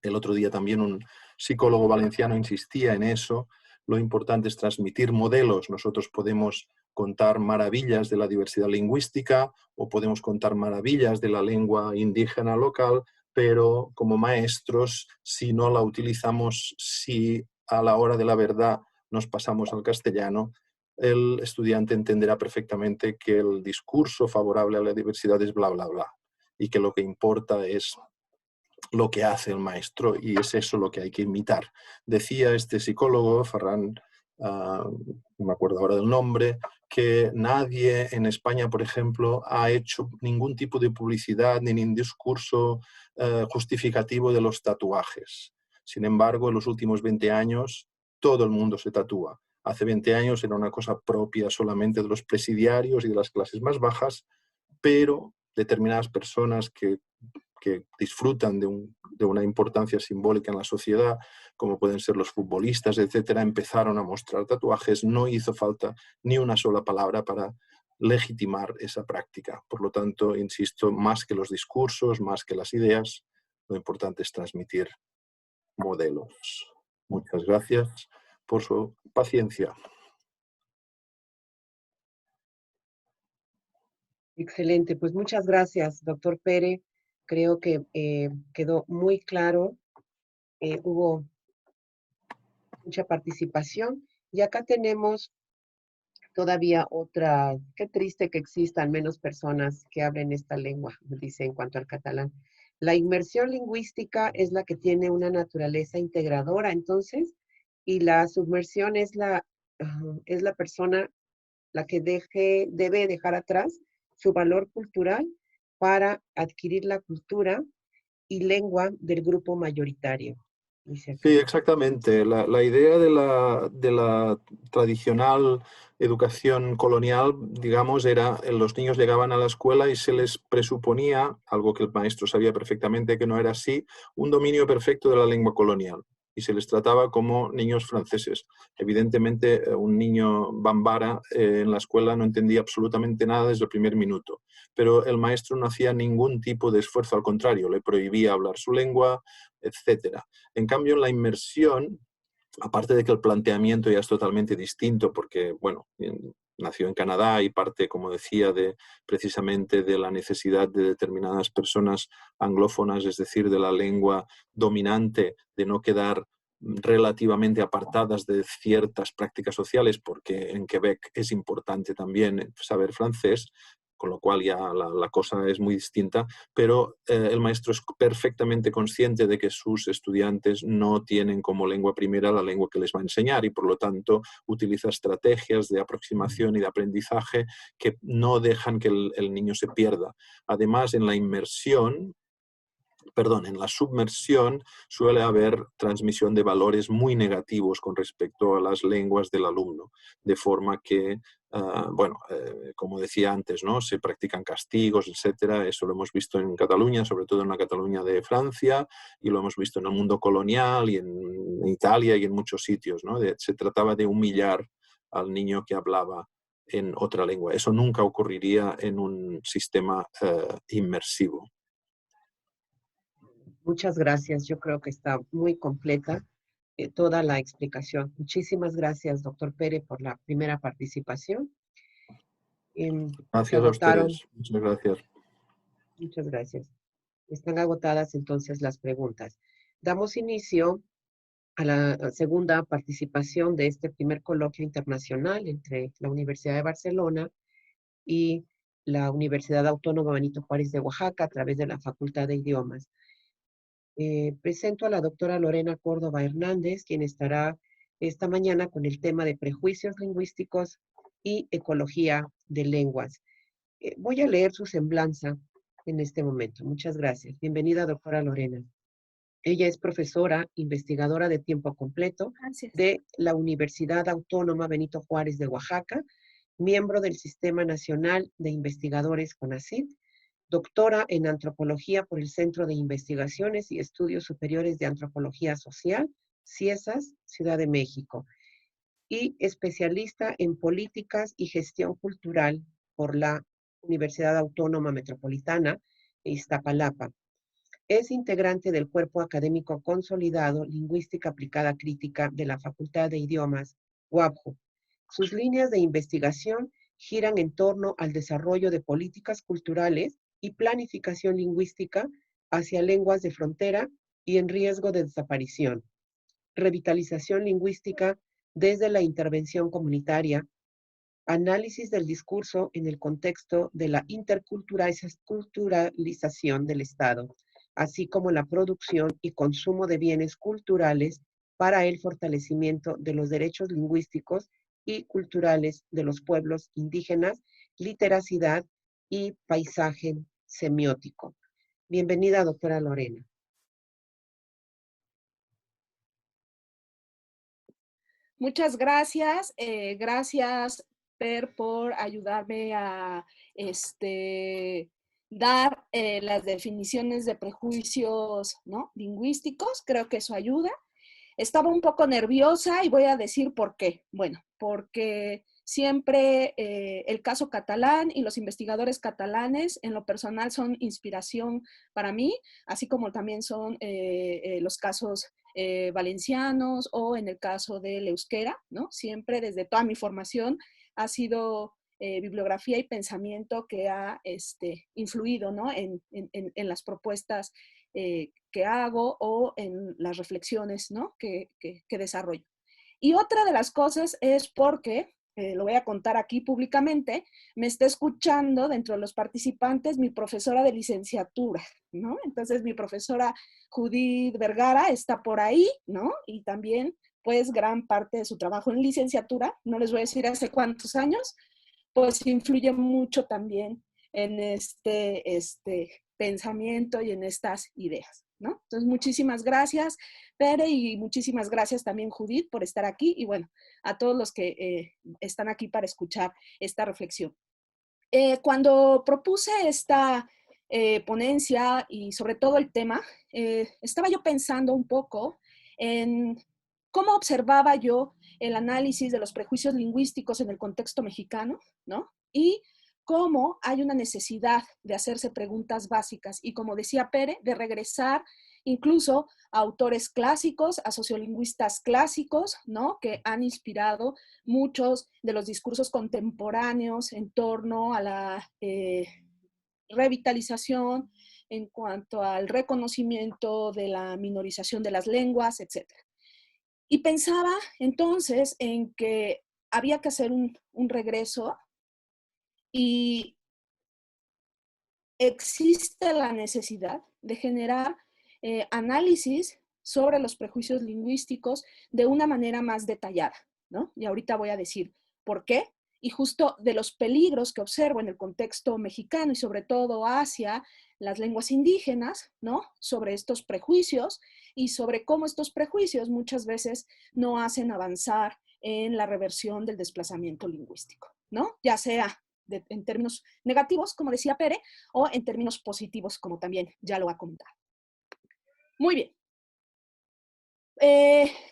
el otro día también un psicólogo valenciano insistía en eso, lo importante es transmitir modelos. Nosotros podemos contar maravillas de la diversidad lingüística o podemos contar maravillas de la lengua indígena local, pero como maestros, si no la utilizamos, si a la hora de la verdad nos pasamos al castellano, el estudiante entenderá perfectamente que el discurso favorable a la diversidad es bla, bla, bla, y que lo que importa es lo que hace el maestro, y es eso lo que hay que imitar. Decía este psicólogo, Ferran, no me acuerdo ahora del nombre, que nadie en España, por ejemplo, ha hecho ningún tipo de publicidad ni ningún discurso justificativo de los tatuajes. Sin embargo, en los últimos 20 años, todo el mundo se tatúa. Hace 20 años era una cosa propia solamente de los presidiarios y de las clases más bajas, pero determinadas personas que disfrutan de una importancia simbólica en la sociedad, como pueden ser los futbolistas, etcétera, empezaron a mostrar tatuajes. No hizo falta ni una sola palabra para legitimar esa práctica. Por lo tanto, insisto, más que los discursos, más que las ideas, lo importante es transmitir modelos. Muchas gracias por su paciencia. Excelente, pues muchas gracias, doctor Pere. Creo que quedó muy claro, hubo mucha participación y acá tenemos todavía otra, qué triste que existan menos personas que hablen esta lengua, dice en cuanto al catalán. La inmersión lingüística es la que tiene una naturaleza integradora, entonces, y la submersión es la persona la que debe dejar atrás su valor cultural para adquirir la cultura y lengua del grupo mayoritario. Dice acá. Sí, exactamente. La idea de la tradicional educación colonial, digamos, era los niños llegaban a la escuela y se les presuponía, algo que el maestro sabía perfectamente que no era así, un dominio perfecto de la lengua colonial. Y se les trataba como niños franceses. Evidentemente, un niño bambara en la escuela no entendía absolutamente nada desde el primer minuto. Pero el maestro no hacía ningún tipo de esfuerzo, al contrario, le prohibía hablar su lengua, etcétera. En cambio, en la inmersión, aparte de que el planteamiento ya es totalmente distinto, porque, bueno, nació en Canadá y parte, como decía, precisamente de la necesidad de determinadas personas anglófonas, es decir, de la lengua dominante, de no quedar relativamente apartadas de ciertas prácticas sociales, porque en Quebec es importante también saber francés, con lo cual ya la cosa es muy distinta, pero el maestro es perfectamente consciente de que sus estudiantes no tienen como lengua primera la lengua que les va a enseñar y por lo tanto utiliza estrategias de aproximación y de aprendizaje que no dejan que el niño se pierda. Además, en la submersión suele haber transmisión de valores muy negativos con respecto a las lenguas del alumno, de forma que, como decía antes, ¿no? Se practican castigos, etcétera. Eso lo hemos visto en Cataluña, sobre todo en la Cataluña de Francia, y lo hemos visto en el mundo colonial y en Italia y en muchos sitios, ¿no? Se trataba de humillar al niño que hablaba en otra lengua. Eso nunca ocurriría en un sistema inmersivo. Muchas gracias. Yo creo que está muy completa toda la explicación. Muchísimas gracias, doctor Pere, por la primera participación. Se Gracias a agotaron. ustedes. Muchas gracias. Muchas gracias. Están agotadas entonces las preguntas. Damos inicio a la segunda participación de este primer coloquio internacional entre la Universidad de Barcelona y la Universidad Autónoma Benito Juárez de Oaxaca a través de la Facultad de Idiomas. Presento a la doctora Lorena Córdoba Hernández, quien estará esta mañana con el tema de prejuicios lingüísticos y ecología de lenguas. Voy a leer su semblanza en este momento. Muchas gracias. Bienvenida, doctora Lorena. Ella es profesora, investigadora de tiempo completo de la Universidad Autónoma Benito Juárez de Oaxaca, miembro del Sistema Nacional de Investigadores CONACYT, doctora en Antropología por el Centro de Investigaciones y Estudios Superiores de Antropología Social, CIESAS, Ciudad de México, y especialista en Políticas y Gestión Cultural por la Universidad Autónoma Metropolitana de Iztapalapa. Es integrante del Cuerpo Académico Consolidado Lingüística Aplicada Crítica de la Facultad de Idiomas, UABJU. Sus líneas de investigación giran en torno al desarrollo de políticas culturales y planificación lingüística hacia lenguas de frontera y en riesgo de desaparición, revitalización lingüística desde la intervención comunitaria, análisis del discurso en el contexto de la interculturalización del Estado, así como la producción y consumo de bienes culturales para el fortalecimiento de los derechos lingüísticos y culturales de los pueblos indígenas, literacidad y paisaje semiótico. Bienvenida, doctora Lorena. Muchas gracias. Gracias, Per, por ayudarme a dar las definiciones de prejuicios, ¿no?, lingüísticos. Creo que eso ayuda. Estaba un poco nerviosa y voy a decir por qué. Bueno, porque siempre el caso catalán y los investigadores catalanes en lo personal son inspiración para mí, así como también son los casos valencianos o en el caso del euskera, ¿no? Siempre desde toda mi formación ha sido bibliografía y pensamiento que ha influido, ¿no?, en las propuestas que hago o en las reflexiones, ¿no?, que desarrollo. Y otra de las cosas es porque, lo voy a contar aquí públicamente, me está escuchando dentro de los participantes mi profesora de licenciatura, ¿no? Entonces mi profesora Judith Vergara está por ahí, ¿no? Y también, pues, gran parte de su trabajo en licenciatura, no les voy a decir hace cuántos años, pues influye mucho también en este pensamiento y en estas ideas, ¿no? Entonces, muchísimas gracias, Pere, y muchísimas gracias también, Judith, por estar aquí, y bueno, a todos los que están aquí para escuchar esta reflexión. Cuando propuse esta ponencia y sobre todo el tema, estaba yo pensando un poco en cómo observaba yo el análisis de los prejuicios lingüísticos en el contexto mexicano, ¿no? Y cómo hay una necesidad de hacerse preguntas básicas y, como decía Pere, de regresar incluso a autores clásicos, a sociolingüistas clásicos, ¿no?, que han inspirado muchos de los discursos contemporáneos en torno a la revitalización, en cuanto al reconocimiento de la minorización de las lenguas, etc. Y pensaba entonces en que había que hacer un regreso y existe la necesidad de generar análisis sobre los prejuicios lingüísticos de una manera más detallada, ¿no? Y ahorita voy a decir por qué, y justo de los peligros que observo en el contexto mexicano y sobre todo hacia las lenguas indígenas, ¿no?, sobre estos prejuicios y sobre cómo estos prejuicios muchas veces no hacen avanzar en la reversión del desplazamiento lingüístico, ¿no? Ya sea en términos negativos, como decía Pere, o en términos positivos, como también ya lo ha comentado. Muy bien.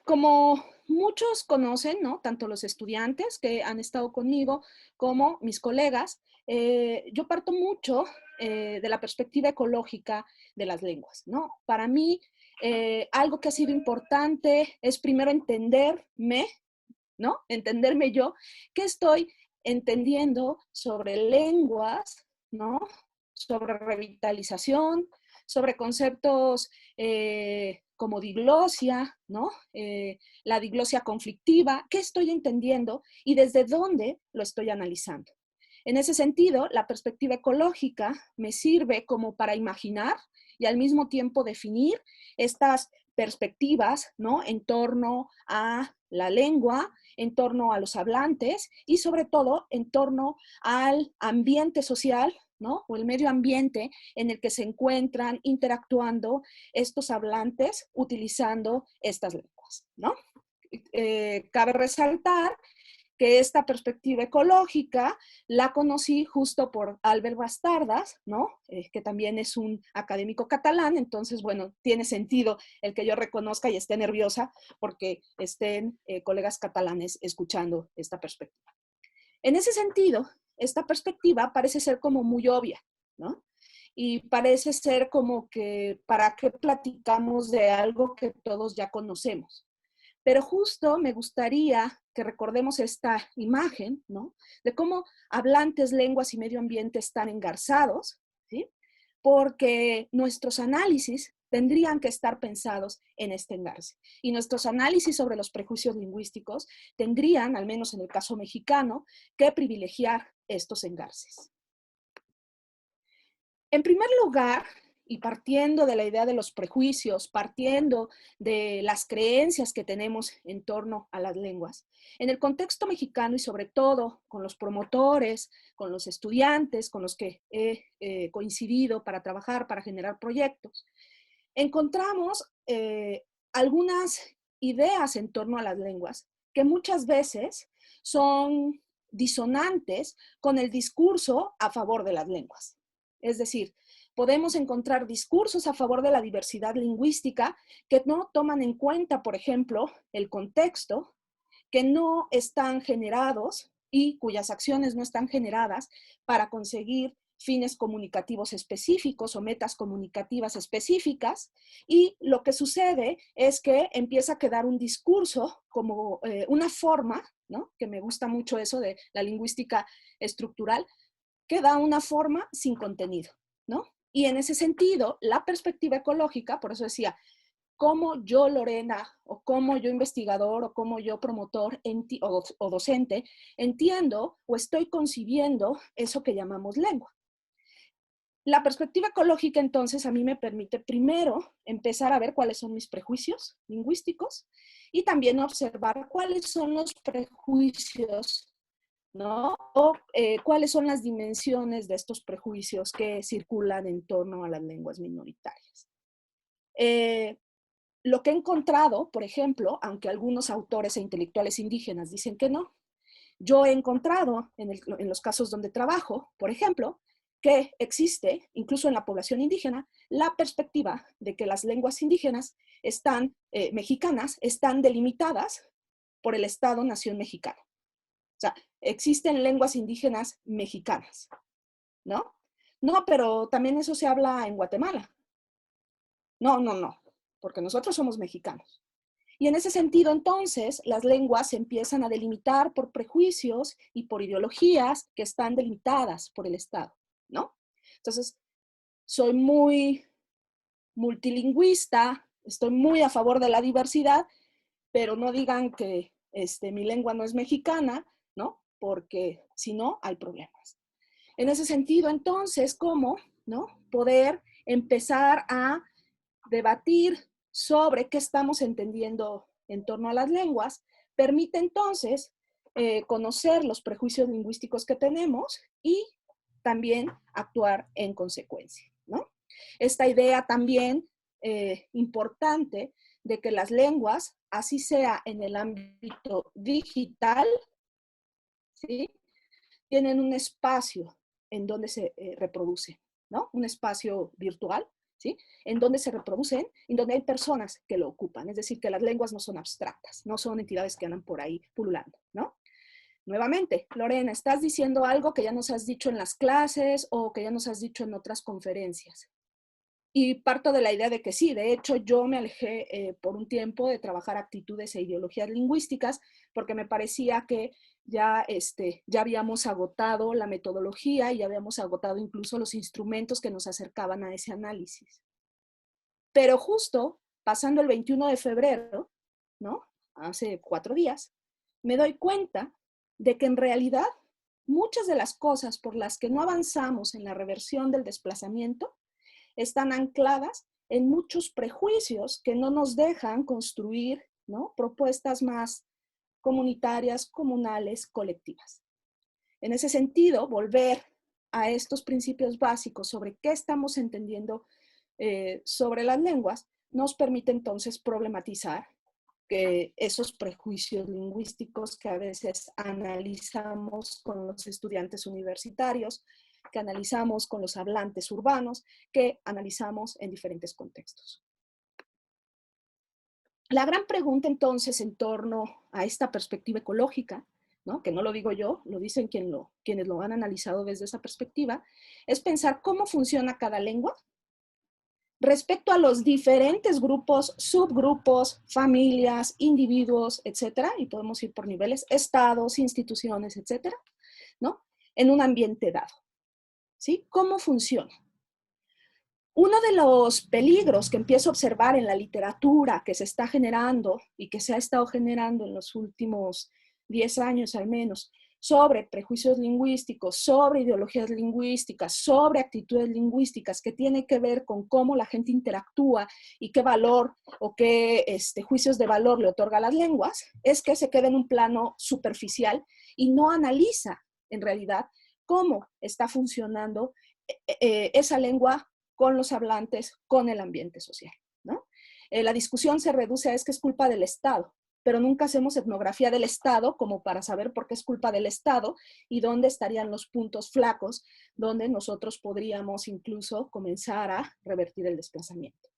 Como muchos conocen, ¿no?, tanto los estudiantes que han estado conmigo como mis colegas, yo parto mucho de la perspectiva ecológica de las lenguas, ¿no? Para mí, algo que ha sido importante es primero entenderme, ¿no? Entenderme yo, qué estoy entendiendo sobre lenguas, ¿no?, sobre revitalización, sobre conceptos como diglosia, ¿no? La diglosia conflictiva, ¿qué estoy entendiendo y desde dónde lo estoy analizando? En ese sentido, la perspectiva ecológica me sirve como para imaginar y al mismo tiempo definir estas perspectivas, ¿no? En torno a la lengua, en torno a los hablantes y sobre todo en torno al ambiente social, ¿no? O el medio ambiente en el que se encuentran interactuando estos hablantes utilizando estas lenguas, ¿no? Cabe resaltar que esta perspectiva ecológica la conocí justo por Albert Bastardas, ¿no? Que también es un académico catalán, entonces, bueno, tiene sentido el que yo reconozca y esté nerviosa porque estén colegas catalanes escuchando esta perspectiva. En ese sentido, esta perspectiva parece ser como muy obvia, ¿no? Y parece ser como que, ¿para qué platicamos de algo que todos ya conocemos? Pero justo me gustaría que recordemos esta imagen, ¿no? De cómo hablantes, lenguas y medio ambiente están engarzados, ¿sí? Porque nuestros análisis tendrían que estar pensados en este engarce. Y nuestros análisis sobre los prejuicios lingüísticos tendrían, al menos en el caso mexicano, que privilegiar estos engarces. En primer lugar, y partiendo de la idea de los prejuicios, partiendo de las creencias que tenemos en torno a las lenguas, en el contexto mexicano y sobre todo con los promotores, con los estudiantes con los que he coincidido para trabajar, para generar proyectos, encontramos algunas ideas en torno a las lenguas que muchas veces son disonantes con el discurso a favor de las lenguas. Es decir, podemos encontrar discursos a favor de la diversidad lingüística que no toman en cuenta, por ejemplo, el contexto, que no están generados y cuyas acciones no están generadas para conseguir fines comunicativos específicos o metas comunicativas específicas, y lo que sucede es que empieza a quedar un discurso como una forma, ¿no? Que me gusta mucho eso de la lingüística estructural, que da una forma sin contenido, ¿no? Y en ese sentido, la perspectiva ecológica, por eso decía, cómo yo, Lorena, o cómo yo, investigador, o cómo yo, promotor o docente, entiendo o estoy concibiendo eso que llamamos lengua. La perspectiva ecológica, entonces, a mí me permite primero empezar a ver cuáles son mis prejuicios lingüísticos y también observar cuáles son los prejuicios, ¿no? O cuáles son las dimensiones de estos prejuicios que circulan en torno a las lenguas minoritarias. Lo que he encontrado, por ejemplo, aunque algunos autores e intelectuales indígenas dicen que no, yo he encontrado en los casos donde trabajo, por ejemplo, que existe, incluso en la población indígena, la perspectiva de que las lenguas indígenas mexicanas están delimitadas por el Estado-Nación mexicano. O sea, existen lenguas indígenas mexicanas, ¿no? No, pero también eso se habla en Guatemala. No, porque nosotros somos mexicanos. Y en ese sentido, entonces, las lenguas se empiezan a delimitar por prejuicios y por ideologías que están delimitadas por el Estado, ¿no? Entonces, soy muy multilingüista, estoy muy a favor de la diversidad, pero no digan que mi lengua no es mexicana, ¿no? Porque si no, hay problemas. En ese sentido, entonces, ¿cómo, no? Poder empezar a debatir sobre qué estamos entendiendo en torno a las lenguas, permite entonces conocer los prejuicios lingüísticos que tenemos y también actuar en consecuencia, ¿no? Esta idea también importante de que las lenguas, así sea en el ámbito digital, ¿sí? Tienen un espacio en donde se reproducen, ¿no? Un espacio virtual, ¿sí? En donde se reproducen, en donde hay personas que lo ocupan. Es decir, que las lenguas no son abstractas, no son entidades que andan por ahí pululando, ¿no? Nuevamente, Lorena, estás diciendo algo que ya nos has dicho en las clases o que ya nos has dicho en otras conferencias. Y parto de la idea de que sí, de hecho yo me alejé por un tiempo de trabajar actitudes e ideologías lingüísticas porque me parecía que ya habíamos agotado la metodología y ya habíamos agotado incluso los instrumentos que nos acercaban a ese análisis. Pero justo pasando el 21 de febrero, ¿no? Hace 4 días, me doy cuenta de que en realidad muchas de las cosas por las que no avanzamos en la reversión del desplazamiento están ancladas en muchos prejuicios que no nos dejan construir, ¿no?, propuestas más comunitarias, comunales, colectivas. En ese sentido, volver a estos principios básicos sobre qué estamos entendiendo sobre las lenguas nos permite entonces problematizar que esos prejuicios lingüísticos que a veces analizamos con los estudiantes universitarios, que analizamos con los hablantes urbanos, que analizamos en diferentes contextos. La gran pregunta entonces en torno a esta perspectiva ecológica, ¿no?, que no lo digo yo, lo dicen quienes lo han analizado desde esa perspectiva, es pensar cómo funciona cada lengua respecto a los diferentes grupos, subgrupos, familias, individuos, etcétera, y podemos ir por niveles, estados, instituciones, etcétera, ¿no?, en un ambiente dado. ¿Sí? ¿Cómo funciona? Uno de los peligros que empiezo a observar en la literatura que se está generando y que se ha estado generando en los últimos 10 años al menos, sobre prejuicios lingüísticos, sobre ideologías lingüísticas, sobre actitudes lingüísticas que tiene que ver con cómo la gente interactúa y qué valor o qué juicios de valor le otorga a las lenguas, es que se queda en un plano superficial y no analiza en realidad cómo está funcionando esa lengua con los hablantes, con el ambiente social, ¿no? La discusión se reduce a es que es culpa del Estado, pero nunca hacemos etnografía del Estado como para saber por qué es culpa del Estado y dónde estarían los puntos flacos donde nosotros podríamos incluso comenzar a revertir el desplazamiento.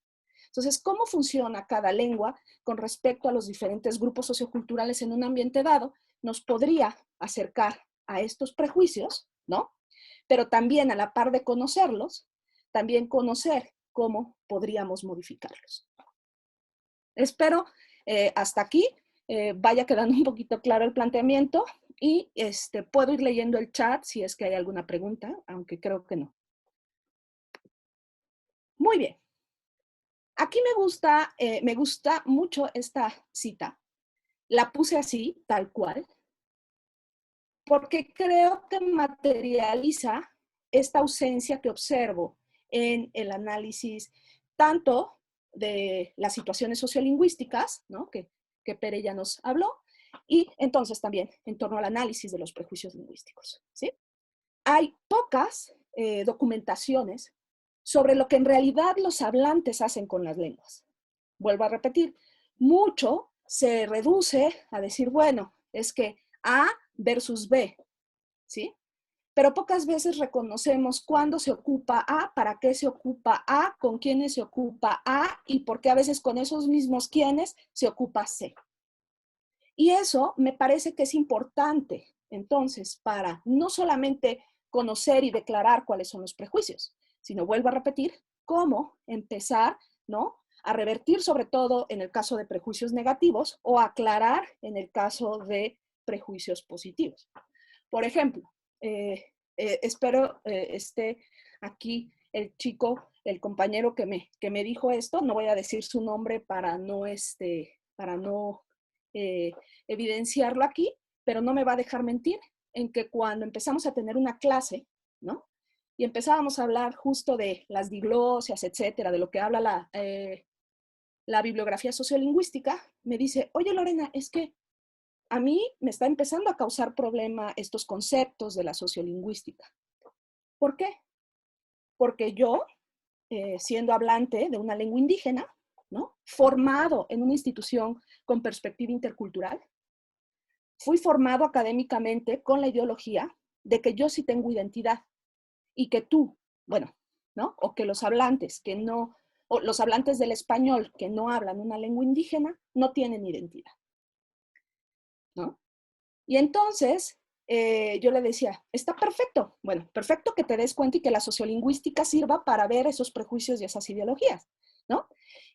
Entonces, ¿cómo funciona cada lengua con respecto a los diferentes grupos socioculturales en un ambiente dado? Nos podría acercar a estos prejuicios, ¿no? Pero también a la par de conocerlos, también conocer cómo podríamos modificarlos. Espero hasta aquí vaya quedando un poquito claro el planteamiento y puedo ir leyendo el chat si es que hay alguna pregunta, aunque creo que no. Muy bien. Aquí me gusta mucho esta cita. La puse así, tal cual, porque creo que materializa esta ausencia que observo en el análisis tanto de las situaciones sociolingüísticas, ¿no?, que Pere ya nos habló, y entonces también en torno al análisis de los prejuicios lingüísticos, ¿sí? Hay pocas documentaciones sobre lo que en realidad los hablantes hacen con las lenguas. Vuelvo a repetir, mucho se reduce a decir, bueno, es que A versus B, ¿sí? Pero pocas veces reconocemos cuándo se ocupa A, para qué se ocupa A, con quiénes se ocupa A y por qué a veces con esos mismos quiénes se ocupa C. Y eso me parece que es importante, entonces, para no solamente conocer y declarar cuáles son los prejuicios, sino, vuelvo a repetir, cómo empezar, ¿no?, a revertir sobre todo en el caso de prejuicios negativos o aclarar en el caso de prejuicios positivos. Por ejemplo, espero esté aquí el chico, el compañero que me dijo esto, no voy a decir su nombre para no evidenciarlo aquí, pero no me va a dejar mentir en que cuando empezamos a tener una clase, ¿no?, y empezábamos a hablar justo de las diglosias, etcétera, de lo que habla la bibliografía sociolingüística, me dice, oye Lorena, es que a mí me está empezando a causar problema estos conceptos de la sociolingüística. ¿Por qué? Porque yo, siendo hablante de una lengua indígena, ¿no?, formado en una institución con perspectiva intercultural, fui formado académicamente con la ideología de que yo sí tengo identidad y que tú, bueno, ¿no?, o que los hablantes que no, o los hablantes del español que no hablan una lengua indígena no tienen identidad, ¿no? Y entonces yo le decía, está perfecto, bueno, perfecto que te des cuenta y que la sociolingüística sirva para ver esos prejuicios y esas ideologías, ¿no?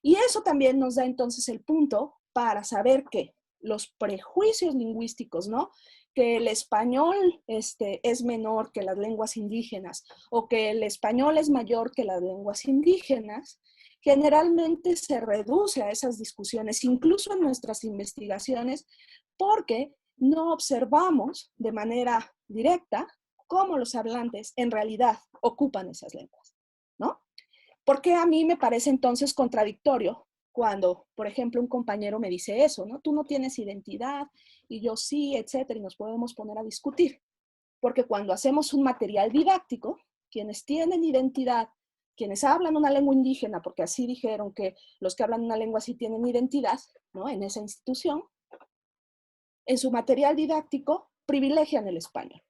Y eso también nos da entonces el punto para saber que los prejuicios lingüísticos, ¿no?, que el español es menor que las lenguas indígenas o que el español es mayor que las lenguas indígenas, generalmente se reduce a esas discusiones, incluso en nuestras investigaciones, porque no observamos de manera directa cómo los hablantes en realidad ocupan esas lenguas, ¿no? Porque a mí me parece entonces contradictorio cuando, por ejemplo, un compañero me dice eso, ¿no? Tú no tienes identidad y yo sí, etcétera, y nos podemos poner a discutir. Porque cuando hacemos un material didáctico, quienes tienen identidad, quienes hablan una lengua indígena, porque así dijeron que los que hablan una lengua sí tienen identidad, ¿no? En esa institución, en su material didáctico privilegian el español,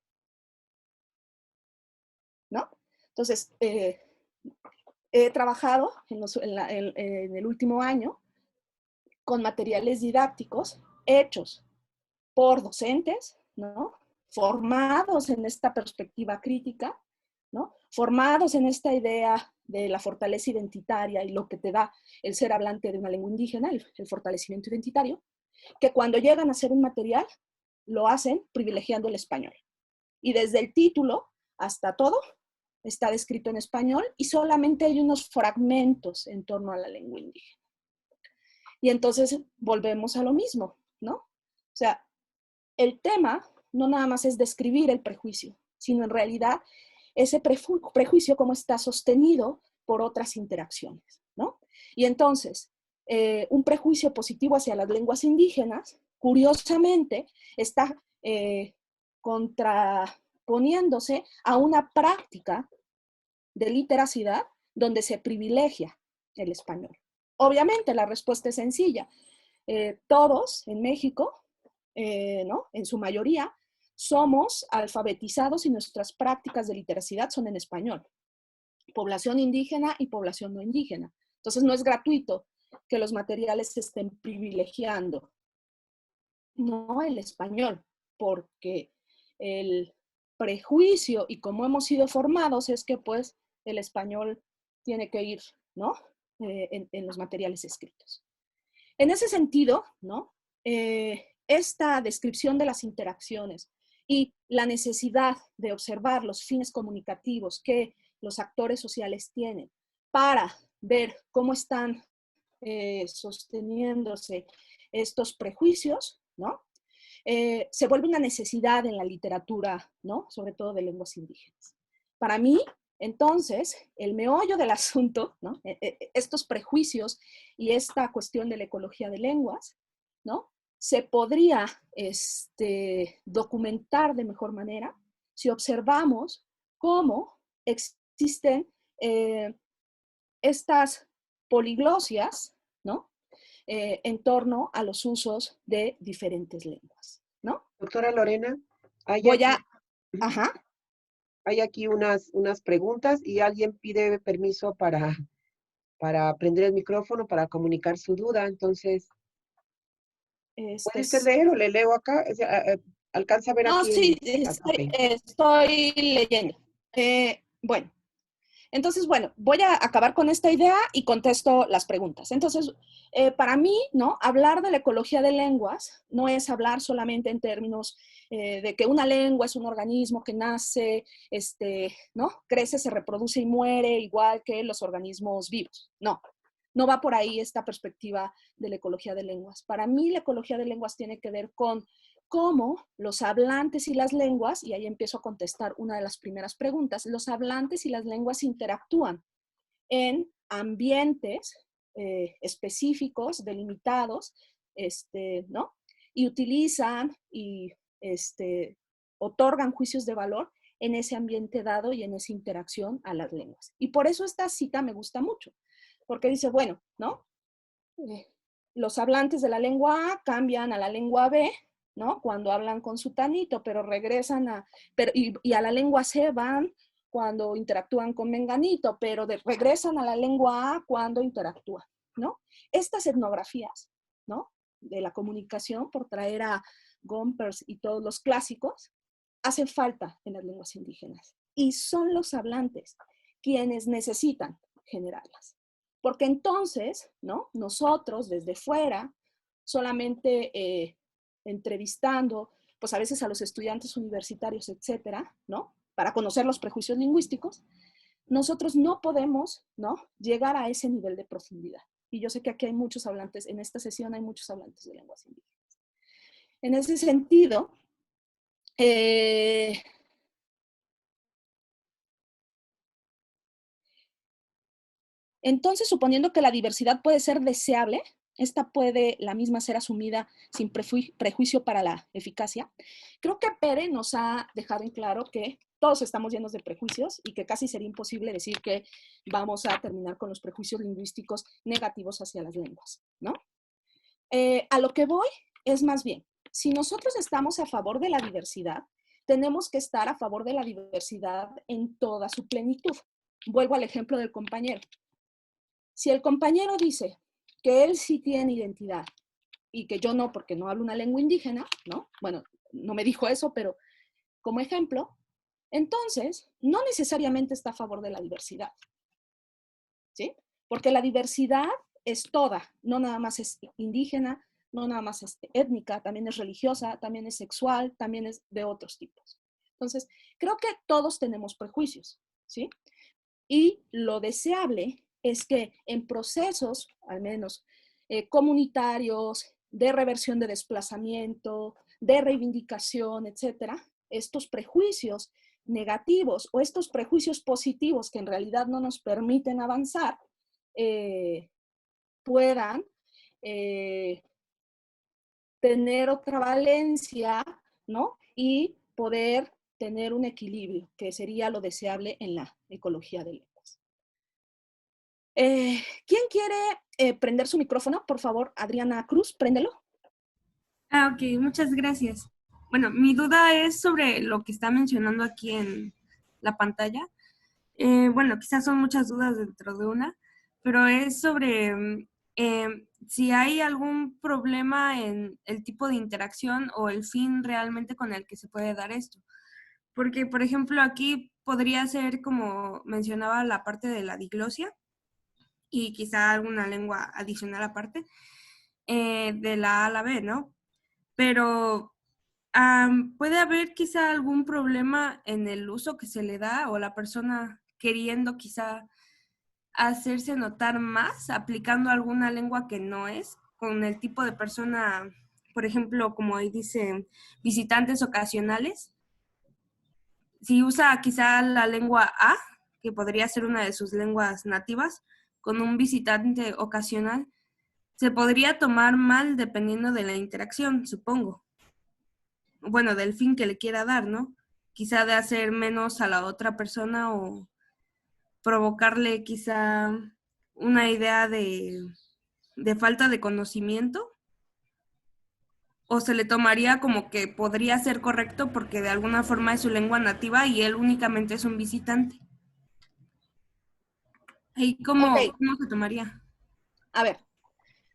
¿no? Entonces, he trabajado en el último año con materiales didácticos hechos por docentes, ¿no? Formados en esta perspectiva crítica, ¿no? Formados en esta idea de la fortaleza identitaria y lo que te da el ser hablante de una lengua indígena, el fortalecimiento identitario, que cuando llegan a hacer un material, lo hacen privilegiando el español. Y desde el título hasta todo está descrito en español y solamente hay unos fragmentos en torno a la lengua indígena. Y entonces volvemos a lo mismo, ¿no? O sea, el tema no nada más es describir el prejuicio, sino en realidad ese prejuicio cómo está sostenido por otras interacciones, ¿no? Y entonces, un prejuicio positivo hacia las lenguas indígenas, curiosamente, está contraponiéndose a una práctica de literacidad donde se privilegia el español. Obviamente, la respuesta es sencilla. Todos en México, ¿no? En su mayoría, somos alfabetizados y nuestras prácticas de literacidad son en español. Población indígena y población no indígena. Entonces, no es gratuito que los materiales se estén privilegiando, no el español, porque el prejuicio y como hemos sido formados es que pues el español tiene que ir, ¿no? En los materiales escritos. En ese sentido, ¿no? Esta descripción de las interacciones y la necesidad de observar los fines comunicativos que los actores sociales tienen para ver cómo están sosteniéndose estos prejuicios, ¿no? Se vuelve una necesidad en la literatura, ¿no? Sobre todo de lenguas indígenas. Para mí, entonces, el meollo del asunto, ¿no? Estos prejuicios y esta cuestión de la ecología de lenguas, ¿no? Se podría documentar de mejor manera si observamos cómo existen estas poliglosias, ¿no? En torno a los usos de diferentes lenguas, ¿no? Doctora Lorena, hay Voy aquí, a, ajá, hay aquí unas preguntas y alguien pide permiso para prender el micrófono, para comunicar su duda. Entonces, ¿puede usted leer o le leo acá? O sea, ¿alcanza a ver no, aquí sí, el chat? Okay. estoy leyendo. Bueno, entonces, bueno, voy a acabar con esta idea y contesto las preguntas. Entonces, para mí, ¿no? Hablar de la ecología de lenguas no es hablar solamente en términos de que una lengua es un organismo que nace, ¿no? Crece, se reproduce y muere igual que los organismos vivos. No, no va por ahí esta perspectiva de la ecología de lenguas. Para mí, la ecología de lenguas tiene que ver con cómo los hablantes y las lenguas, y ahí empiezo a contestar una de las primeras preguntas, los hablantes y las lenguas interactúan en ambientes específicos, delimitados, ¿no? Y utilizan y otorgan juicios de valor en ese ambiente dado y en esa interacción a las lenguas. Y por eso esta cita me gusta mucho, porque dice, bueno, ¿no? Los hablantes de la lengua A cambian a la lengua B, ¿no? Cuando hablan con su tanito, pero regresan y a la lengua C van cuando interactúan con menganito, pero regresan a la lengua A cuando interactúan, ¿no? Estas etnografías, ¿no? De la comunicación, por traer a Gompers y todos los clásicos, hacen falta en las lenguas indígenas. Y son los hablantes quienes necesitan generarlas. Porque entonces, ¿no? Nosotros desde fuera, solamente entrevistando, pues a veces a los estudiantes universitarios, etcétera, ¿no? Para conocer los prejuicios lingüísticos, nosotros no podemos, ¿no?, llegar a ese nivel de profundidad. Y yo sé que aquí hay muchos hablantes, en esta sesión hay muchos hablantes de lenguas indígenas. En ese sentido, entonces, suponiendo que la diversidad puede ser deseable, esta puede la misma ser asumida sin prejuicio para la eficacia. Creo que Pere nos ha dejado en claro que todos estamos llenos de prejuicios y que casi sería imposible decir que vamos a terminar con los prejuicios lingüísticos negativos hacia las lenguas, ¿no? A lo que voy es más bien, si nosotros estamos a favor de la diversidad, tenemos que estar a favor de la diversidad en toda su plenitud. Vuelvo al ejemplo del compañero. Si el compañero dice que él sí tiene identidad y que yo no porque no hablo una lengua indígena, ¿no? Bueno, no me dijo eso, pero como ejemplo, entonces no necesariamente está a favor de la diversidad, ¿sí? Porque la diversidad es toda, no nada más es indígena, no nada más es étnica, también es religiosa, también es sexual, también es de otros tipos. Entonces, creo que todos tenemos prejuicios, ¿sí? Y lo deseable es que en procesos, al menos comunitarios, de reversión de desplazamiento, de reivindicación, etcétera, estos prejuicios negativos o estos prejuicios positivos que en realidad no nos permiten avanzar, puedan tener otra valencia, ¿no? Y poder tener un equilibrio, que sería lo deseable en la ecología de lenguas. ¿Quién quiere prender su micrófono? Por favor, Adriana Cruz, préndelo. Ok, muchas gracias. Bueno, mi duda es sobre lo que está mencionando aquí en la pantalla. Bueno, quizás son muchas dudas dentro de una, pero es sobre si hay algún problema en el tipo de interacción o el fin realmente con el que se puede dar esto. Porque, por ejemplo, aquí podría ser, como mencionaba, la parte de la diglosia y quizá alguna lengua adicional aparte, de la A a la B, ¿no? Pero puede haber quizá algún problema en el uso que se le da o la persona queriendo quizá hacerse notar más aplicando alguna lengua que no es, con el tipo de persona, por ejemplo, como ahí dice, visitantes ocasionales. Si usa quizá la lengua A, que podría ser una de sus lenguas nativas, con un visitante ocasional, se podría tomar mal dependiendo de la interacción, supongo. Bueno, del fin que le quiera dar, ¿no? Quizá de hacer menos a la otra persona o provocarle quizá una idea de falta de conocimiento, o se le tomaría como que podría ser correcto porque de alguna forma es su lengua nativa y él únicamente es un visitante. ¿Y cómo se tomaría? A ver,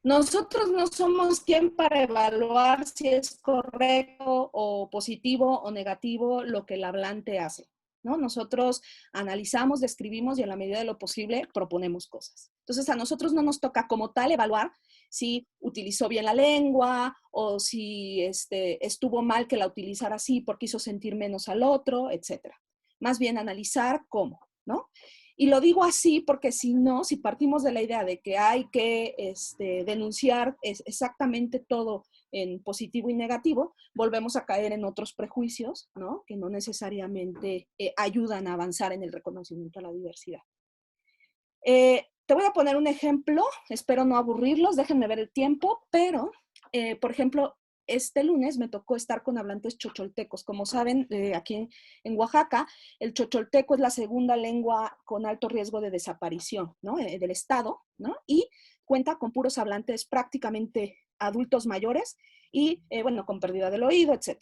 nosotros no somos quien para evaluar si es correcto o positivo o negativo lo que el hablante hace, ¿no? Nosotros analizamos, describimos y en la medida de lo posible proponemos cosas. Entonces, a nosotros no nos toca como tal evaluar si utilizó bien la lengua o si estuvo mal que la utilizara así porque hizo sentir menos al otro, etcétera. Más bien analizar cómo, ¿no? Y lo digo así porque si no, si partimos de la idea de que hay que denunciar exactamente todo en positivo y negativo, volvemos a caer en otros prejuicios, ¿no? Que no necesariamente ayudan a avanzar en el reconocimiento a la diversidad. Te voy a poner un ejemplo, espero no aburrirlos, déjenme ver el tiempo, pero, por ejemplo, este lunes me tocó estar con hablantes chocholtecos. Como saben, aquí en Oaxaca, el chocholteco es la segunda lengua con alto riesgo de desaparición, ¿no? Del estado, ¿no? Y cuenta con puros hablantes prácticamente adultos mayores y, bueno, con pérdida del oído, etc.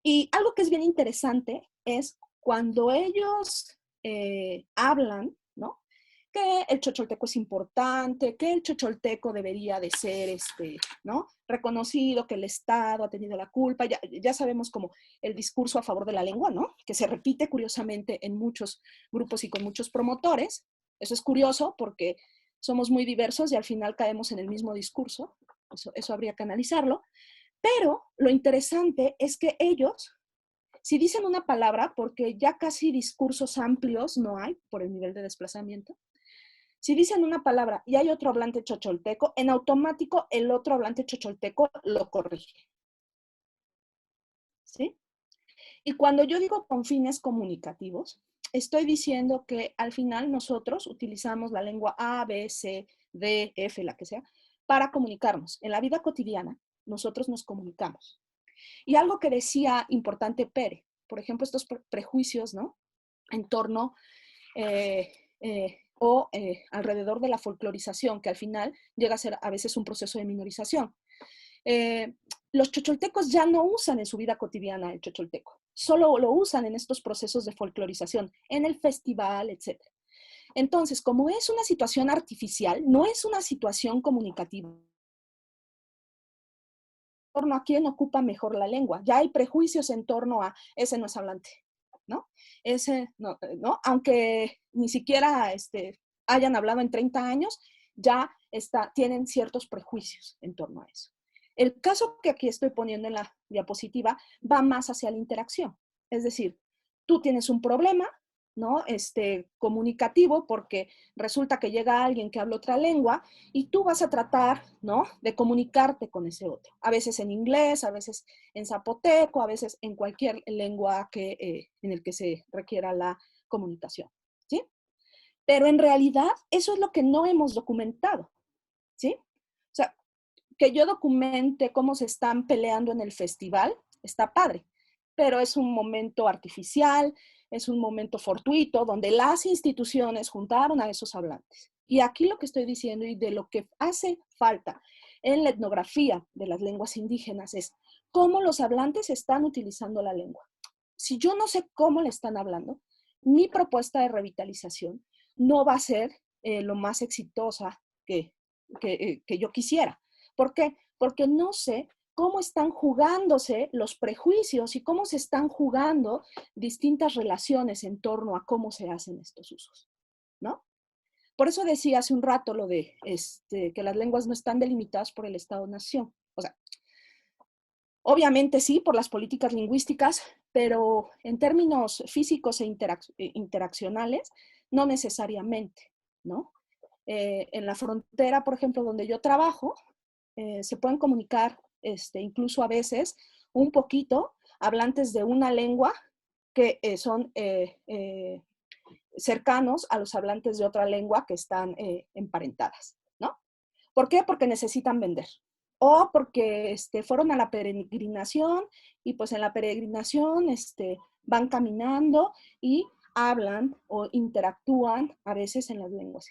Y algo que es bien interesante es cuando ellos hablan, ¿no? Que el chocholteco es importante, que el chocholteco debería de ser, ¿no? Reconocido, que el Estado ha tenido la culpa. Ya sabemos como el discurso a favor de la lengua, ¿no? Que se repite curiosamente en muchos grupos y con muchos promotores. Eso es curioso porque somos muy diversos y al final caemos en el mismo discurso. Eso habría que analizarlo. Pero lo interesante es que ellos Si dicen una palabra, porque ya casi discursos amplios no hay por el nivel de desplazamiento, si dicen una palabra y hay otro hablante chocholteco, en automático el otro hablante chocholteco lo corrige. ¿Sí? Y cuando yo digo con fines comunicativos, estoy diciendo que al final nosotros utilizamos la lengua A, B, C, D, F, la que sea, para comunicarnos. En la vida cotidiana, nosotros nos comunicamos. Y algo que decía importante Pere, por ejemplo, estos prejuicios, ¿no? En torno alrededor de la folclorización, que al final llega a ser a veces un proceso de minorización. Los chocholtecos ya no usan en su vida cotidiana el chocholteco, solo lo usan en estos procesos de folclorización, en el festival, etc. Entonces, como es una situación artificial, no es una situación comunicativa. En torno a quién ocupa mejor la lengua. Ya hay prejuicios en torno a ese no es hablante, ¿no? Ese no, ¿no? Aunque ni siquiera hayan hablado en 30 años, ya tienen ciertos prejuicios en torno a eso. El caso que aquí estoy poniendo en la diapositiva va más hacia la interacción. Es decir, tú tienes un problema, ¿no? Comunicativo, porque resulta que llega alguien que habla otra lengua y tú vas a tratar, ¿no? De comunicarte con ese otro. A veces en inglés, a veces en zapoteco, a veces en cualquier lengua en el que se requiera la comunicación, ¿sí? Pero en realidad eso es lo que no hemos documentado, ¿sí? O sea, que yo documente cómo se están peleando en el festival, está padre, pero es un momento artificial, es un momento fortuito, donde las instituciones juntaron a esos hablantes. Y aquí lo que estoy diciendo y de lo que hace falta en la etnografía de las lenguas indígenas es cómo los hablantes están utilizando la lengua. Si yo no sé cómo le están hablando, mi propuesta de revitalización no va a ser lo más exitosa que yo quisiera. ¿Por qué? Porque no sé cómo están jugándose los prejuicios y cómo se están jugando distintas relaciones en torno a cómo se hacen estos usos, ¿no? Por eso decía hace un rato lo de que las lenguas no están delimitadas por el Estado-nación. O sea, obviamente sí, por las políticas lingüísticas, pero en términos físicos e interaccionales, no necesariamente, ¿no? En la frontera, por ejemplo, donde yo trabajo, se pueden comunicar incluso a veces un poquito hablantes de una lengua que son cercanos a los hablantes de otra lengua que están emparentadas, ¿no? ¿Por qué? Porque necesitan vender. O porque fueron a la peregrinación y pues en la peregrinación van caminando y hablan o interactúan a veces en las lenguas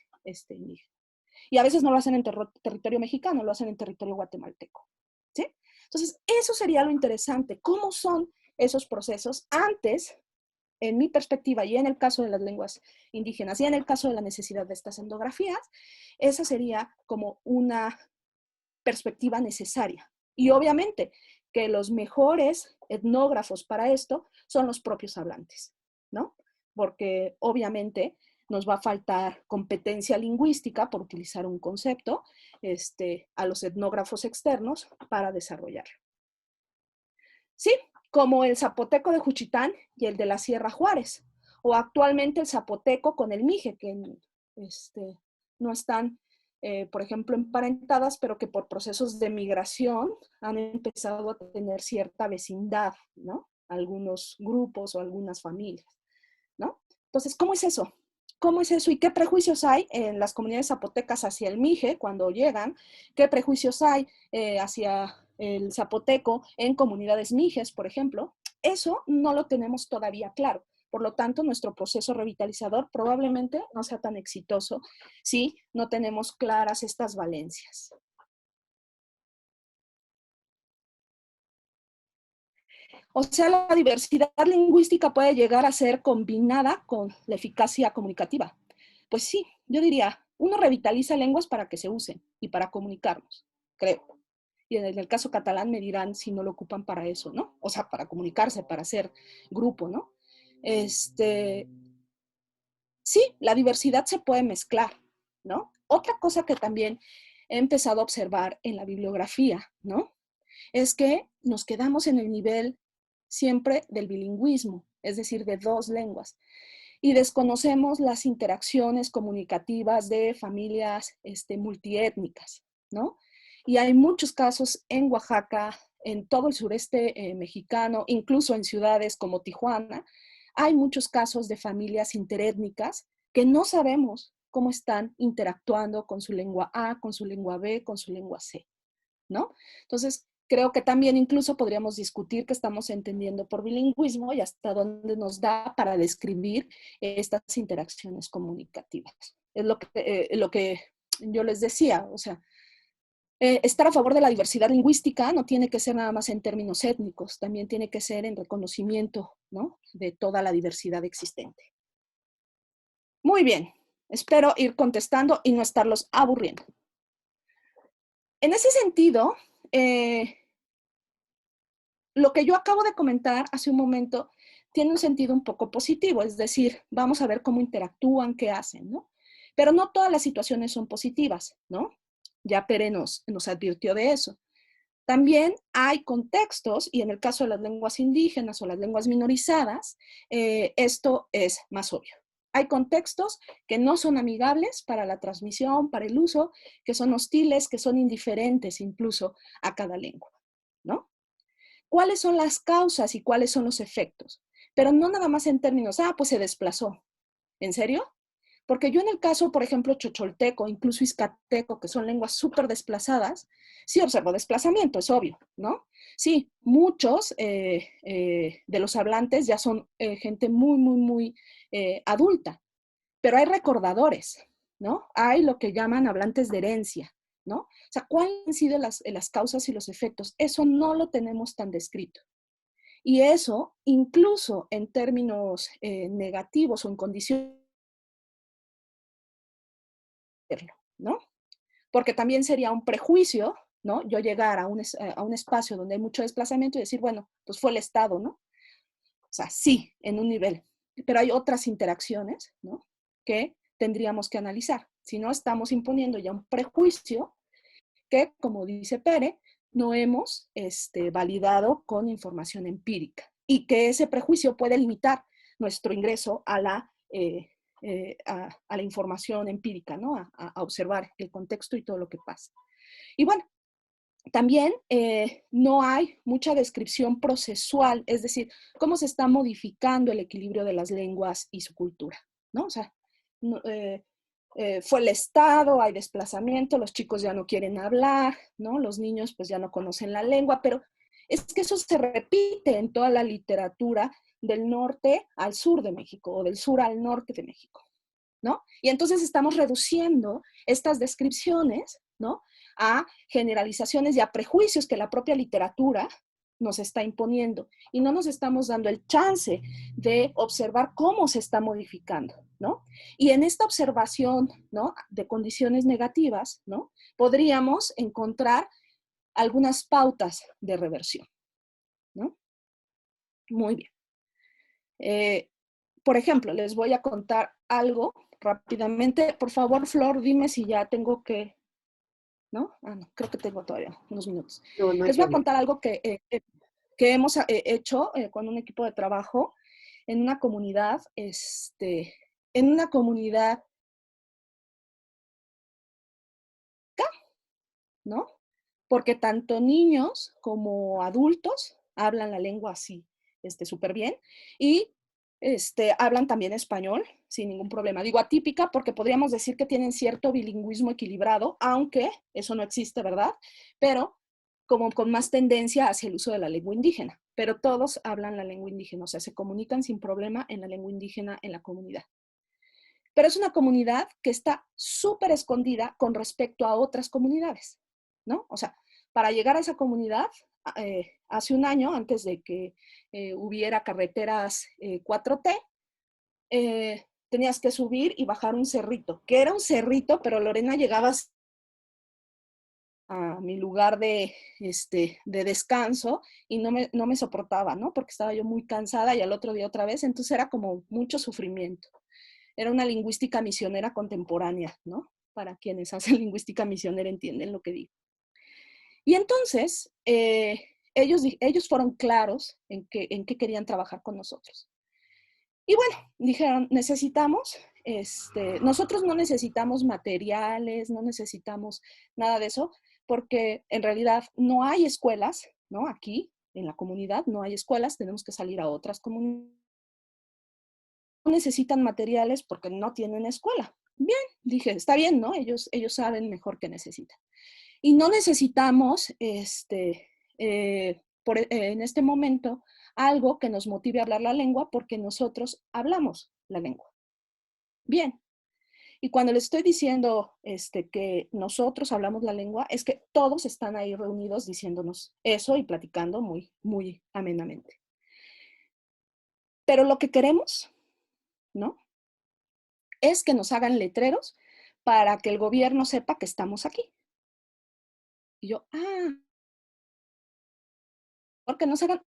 indígenas. Y a veces no lo hacen en territorio mexicano, lo hacen en territorio guatemalteco, ¿sí? Entonces, eso sería lo interesante. ¿Cómo son esos procesos antes, en mi perspectiva, y en el caso de las lenguas indígenas, y en el caso de la necesidad de estas etnografías? Esa sería como una perspectiva necesaria. Y obviamente que los mejores etnógrafos para esto son los propios hablantes, ¿no? Porque obviamente nos va a faltar competencia lingüística, por utilizar un concepto, a los etnógrafos externos para desarrollarlo. Sí, como el zapoteco de Juchitán y el de la Sierra Juárez, o actualmente el zapoteco con el mije, que no están, por ejemplo, emparentadas, pero que por procesos de migración han empezado a tener cierta vecindad, ¿no? Algunos grupos o algunas familias, ¿no? Entonces, ¿cómo es eso? ¿Cómo es eso y qué prejuicios hay en las comunidades zapotecas hacia el mije cuando llegan? ¿Qué prejuicios hay hacia el zapoteco en comunidades mijes, por ejemplo? Eso no lo tenemos todavía claro. Por lo tanto, nuestro proceso revitalizador probablemente no sea tan exitoso si no tenemos claras estas valencias. O sea, la diversidad lingüística puede llegar a ser combinada con la eficacia comunicativa. Pues sí, yo diría, uno revitaliza lenguas para que se usen y para comunicarnos, creo. Y en el caso catalán me dirán si no lo ocupan para eso, ¿no? O sea, para comunicarse, para hacer grupo, ¿no? Sí, la diversidad se puede mezclar, ¿no? Otra cosa que también he empezado a observar en la bibliografía, ¿no? Es que nos quedamos en el nivel siempre del bilingüismo, es decir, de 2 lenguas. Y desconocemos las interacciones comunicativas de familias multiétnicas, ¿no? Y hay muchos casos en Oaxaca, en todo el sureste mexicano, incluso en ciudades como Tijuana, hay muchos casos de familias interétnicas que no sabemos cómo están interactuando con su lengua A, con su lengua B, con su lengua C, ¿no? Entonces, creo que también incluso podríamos discutir qué estamos entendiendo por bilingüismo y hasta dónde nos da para describir estas interacciones comunicativas. Es lo que yo les decía, o sea, estar a favor de la diversidad lingüística no tiene que ser nada más en términos étnicos, también tiene que ser en reconocimiento, ¿no?, de toda la diversidad existente. Muy bien, espero ir contestando y no estarlos aburriendo. En ese sentido, lo que yo acabo de comentar hace un momento tiene un sentido un poco positivo, es decir, vamos a ver cómo interactúan, qué hacen, ¿no? Pero no todas las situaciones son positivas, ¿no? Ya Pere nos advirtió de eso. También hay contextos, y en el caso de las lenguas indígenas o las lenguas minorizadas, esto es más obvio. Hay contextos que no son amigables para la transmisión, para el uso, que son hostiles, que son indiferentes incluso a cada lengua, ¿no? ¿Cuáles son las causas y cuáles son los efectos? Pero no nada más en términos, pues se desplazó. ¿En serio? Porque yo en el caso, por ejemplo, chocholteco, incluso izcateco, que son lenguas súper desplazadas, sí observo desplazamiento, es obvio, ¿no? Sí, muchos de los hablantes ya son gente muy adulta, pero hay recordadores, ¿no? Hay lo que llaman hablantes de herencia, ¿no? O sea, ¿cuáles han sido las causas y los efectos? Eso no lo tenemos tan descrito. Y eso, incluso en términos negativos o en condiciones, ¿no? Porque también sería un prejuicio, ¿no? Yo llegar a un espacio donde hay mucho desplazamiento y decir, bueno, pues fue el Estado, ¿no? O sea, sí, en un nivel. Pero hay otras interacciones, ¿no?, que tendríamos que analizar. Si no, estamos imponiendo ya un prejuicio que, como dice Pere, no hemos validado con información empírica y que ese prejuicio puede limitar nuestro ingreso a la información empírica, ¿no? A observar el contexto y todo lo que pasa. Y bueno, también no hay mucha descripción procesual, es decir, cómo se está modificando el equilibrio de las lenguas y su cultura, ¿no? O sea, fue el Estado, hay desplazamiento, los chicos ya no quieren hablar, ¿no? Los niños pues ya no conocen la lengua, pero es que eso se repite en toda la literatura del norte al sur de México o del sur al norte de México, ¿no? Y entonces estamos reduciendo estas descripciones, ¿no?, a generalizaciones y a prejuicios que la propia literatura nos está imponiendo y no nos estamos dando el chance de observar cómo se está modificando, ¿no? Y en esta observación, ¿no?, de condiciones negativas, ¿no?, podríamos encontrar algunas pautas de reversión, ¿no? Muy bien. Por ejemplo, les voy a contar algo rápidamente. Por favor, Flor, dime si ya tengo que... ¿No? No, creo que tengo todavía unos minutos. No, no hay Les voy a problema. contar algo que hemos hecho con un equipo de trabajo en una comunidad, ¿no? Porque tanto niños como adultos hablan la lengua así, súper bien, y hablan también español sin ningún problema. Digo atípica porque podríamos decir que tienen cierto bilingüismo equilibrado, aunque eso no existe, ¿verdad? Pero como con más tendencia hacia el uso de la lengua indígena. Pero todos hablan la lengua indígena, o sea, se comunican sin problema en la lengua indígena en la comunidad. Pero es una comunidad que está súper escondida con respecto a otras comunidades, ¿no? O sea, para llegar a esa comunidad, hace un año, antes de que hubiera carreteras 4T, tenías que subir y bajar un cerrito, que era un cerrito, pero Lorena, llegabas a mi lugar de descanso y no me soportaba, ¿no? Porque estaba yo muy cansada y al otro día otra vez, entonces era como mucho sufrimiento. Era una lingüística misionera contemporánea, ¿no? Para quienes hacen lingüística misionera entienden lo que digo. Y entonces, ellos fueron claros en qué querían trabajar con nosotros. Y bueno, dijeron, nosotros no necesitamos materiales, no necesitamos nada de eso, porque en realidad no hay escuelas, ¿no? Aquí, en la comunidad, no hay escuelas, tenemos que salir a otras comunidades. No necesitan materiales porque no tienen escuela. Bien, dije, está bien, ¿no? Ellos saben mejor qué necesitan. Y no necesitamos, en este momento, algo que nos motive a hablar la lengua porque nosotros hablamos la lengua. Bien. Y cuando les estoy diciendo que nosotros hablamos la lengua, es que todos están ahí reunidos diciéndonos eso y platicando muy, muy amenamente. Pero lo que queremos, ¿no? Es que nos hagan letreros para que el gobierno sepa que estamos aquí. Y yo, porque nos hagan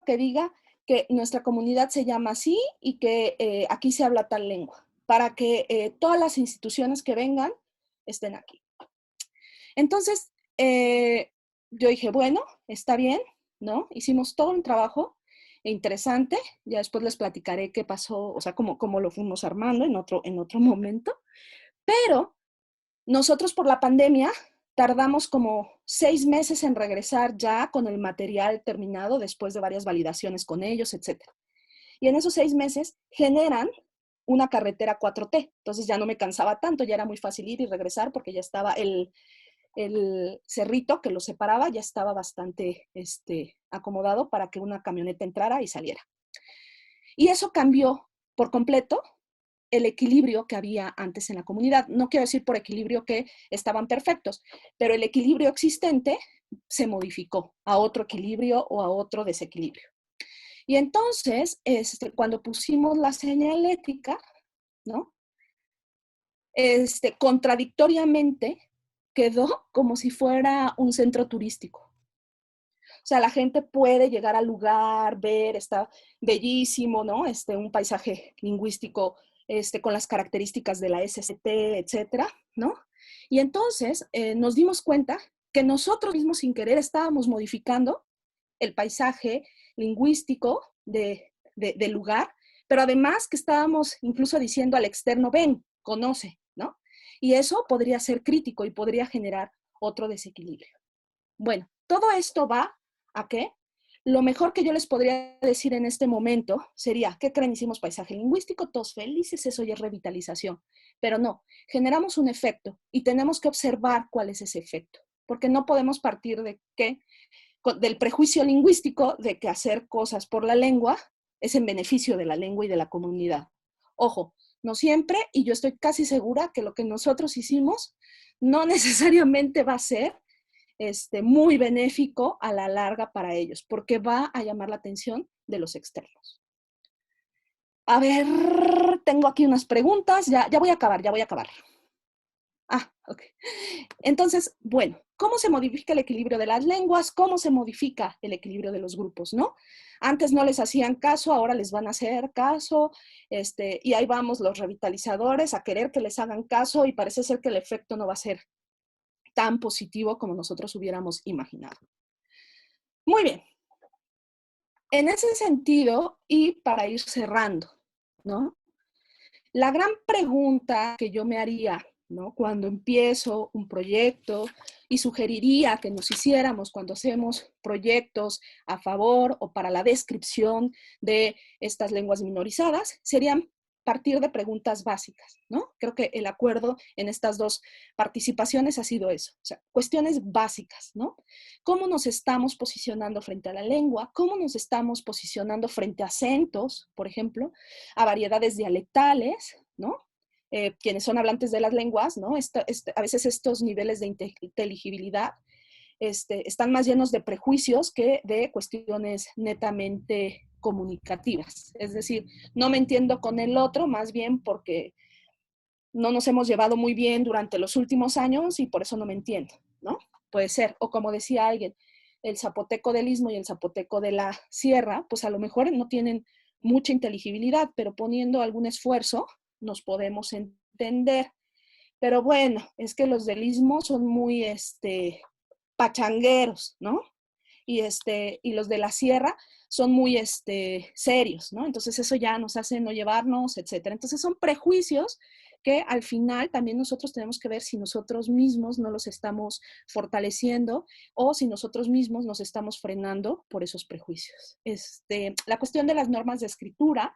que diga que nuestra comunidad se llama así y que aquí se habla tal lengua, para que todas las instituciones que vengan estén aquí. Entonces, yo dije, bueno, está bien, ¿no? Hicimos todo un trabajo interesante, ya después les platicaré qué pasó, o sea, cómo lo fuimos armando en otro momento, pero nosotros por la pandemia tardamos como 6 meses en regresar ya con el material terminado después de varias validaciones con ellos, etc. Y en esos 6 meses generan una carretera 4T. Entonces ya no me cansaba tanto, ya era muy fácil ir y regresar porque ya estaba el cerrito que lo separaba, ya estaba bastante acomodado para que una camioneta entrara y saliera. Y eso cambió por completo el equilibrio que había antes en la comunidad. No quiero decir por equilibrio que estaban perfectos, pero el equilibrio existente se modificó a otro equilibrio o a otro desequilibrio. Y entonces, cuando pusimos la señalética, ¿no? Contradictoriamente quedó como si fuera un centro turístico. O sea, la gente puede llegar al lugar, ver, está bellísimo, ¿no? Un paisaje lingüístico con las características de la SCT, etcétera, ¿no? Y entonces nos dimos cuenta que nosotros mismos sin querer estábamos modificando el paisaje lingüístico del lugar, pero además que estábamos incluso diciendo al externo, ven, conoce, ¿no? Y eso podría ser crítico y podría generar otro desequilibrio. Bueno, todo esto va a qué? Lo mejor que yo les podría decir en este momento sería, ¿qué creen? Hicimos paisaje lingüístico, todos felices, eso ya es revitalización. Pero no, generamos un efecto y tenemos que observar cuál es ese efecto, porque no podemos partir del prejuicio lingüístico de que hacer cosas por la lengua es en beneficio de la lengua y de la comunidad. Ojo, no siempre, y yo estoy casi segura que lo que nosotros hicimos no necesariamente va a ser muy benéfico a la larga para ellos, porque va a llamar la atención de los externos. A ver, tengo aquí unas preguntas, ya voy a acabar. Ok. Entonces, bueno, ¿cómo se modifica el equilibrio de las lenguas? ¿Cómo se modifica el equilibrio de los grupos, no? Antes no les hacían caso, ahora les van a hacer caso, y ahí vamos los revitalizadores a querer que les hagan caso y parece ser que el efecto no va a ser tan positivo como nosotros hubiéramos imaginado. Muy bien. En ese sentido, y para ir cerrando, ¿no? La gran pregunta que yo me haría, ¿no? Cuando empiezo un proyecto y sugeriría que nos hiciéramos cuando hacemos proyectos a favor o para la descripción de estas lenguas minorizadas, serían partir de preguntas básicas, ¿no? Creo que el acuerdo en estas dos participaciones ha sido eso, o sea, cuestiones básicas, ¿no? ¿Cómo nos estamos posicionando frente a la lengua? ¿Cómo nos estamos posicionando frente a acentos, por ejemplo, a variedades dialectales, ¿no? Quienes son hablantes de las lenguas, ¿no? A veces estos niveles de inteligibilidad están más llenos de prejuicios que de cuestiones netamente comunicativas. Es decir, no me entiendo con el otro, más bien porque no nos hemos llevado muy bien durante los últimos años y por eso no me entiendo, ¿no? Puede ser. O como decía alguien, el zapoteco del Istmo y el zapoteco de la Sierra, pues a lo mejor no tienen mucha inteligibilidad, pero poniendo algún esfuerzo nos podemos entender. Pero bueno, es que los del Istmo son muy pachangueros, ¿no? Y los de la sierra son muy serios, ¿no? Entonces eso ya nos hace no llevarnos, etcétera. Entonces son prejuicios que al final también nosotros tenemos que ver si nosotros mismos no los estamos fortaleciendo o si nosotros mismos nos estamos frenando por esos prejuicios. La cuestión de las normas de escritura,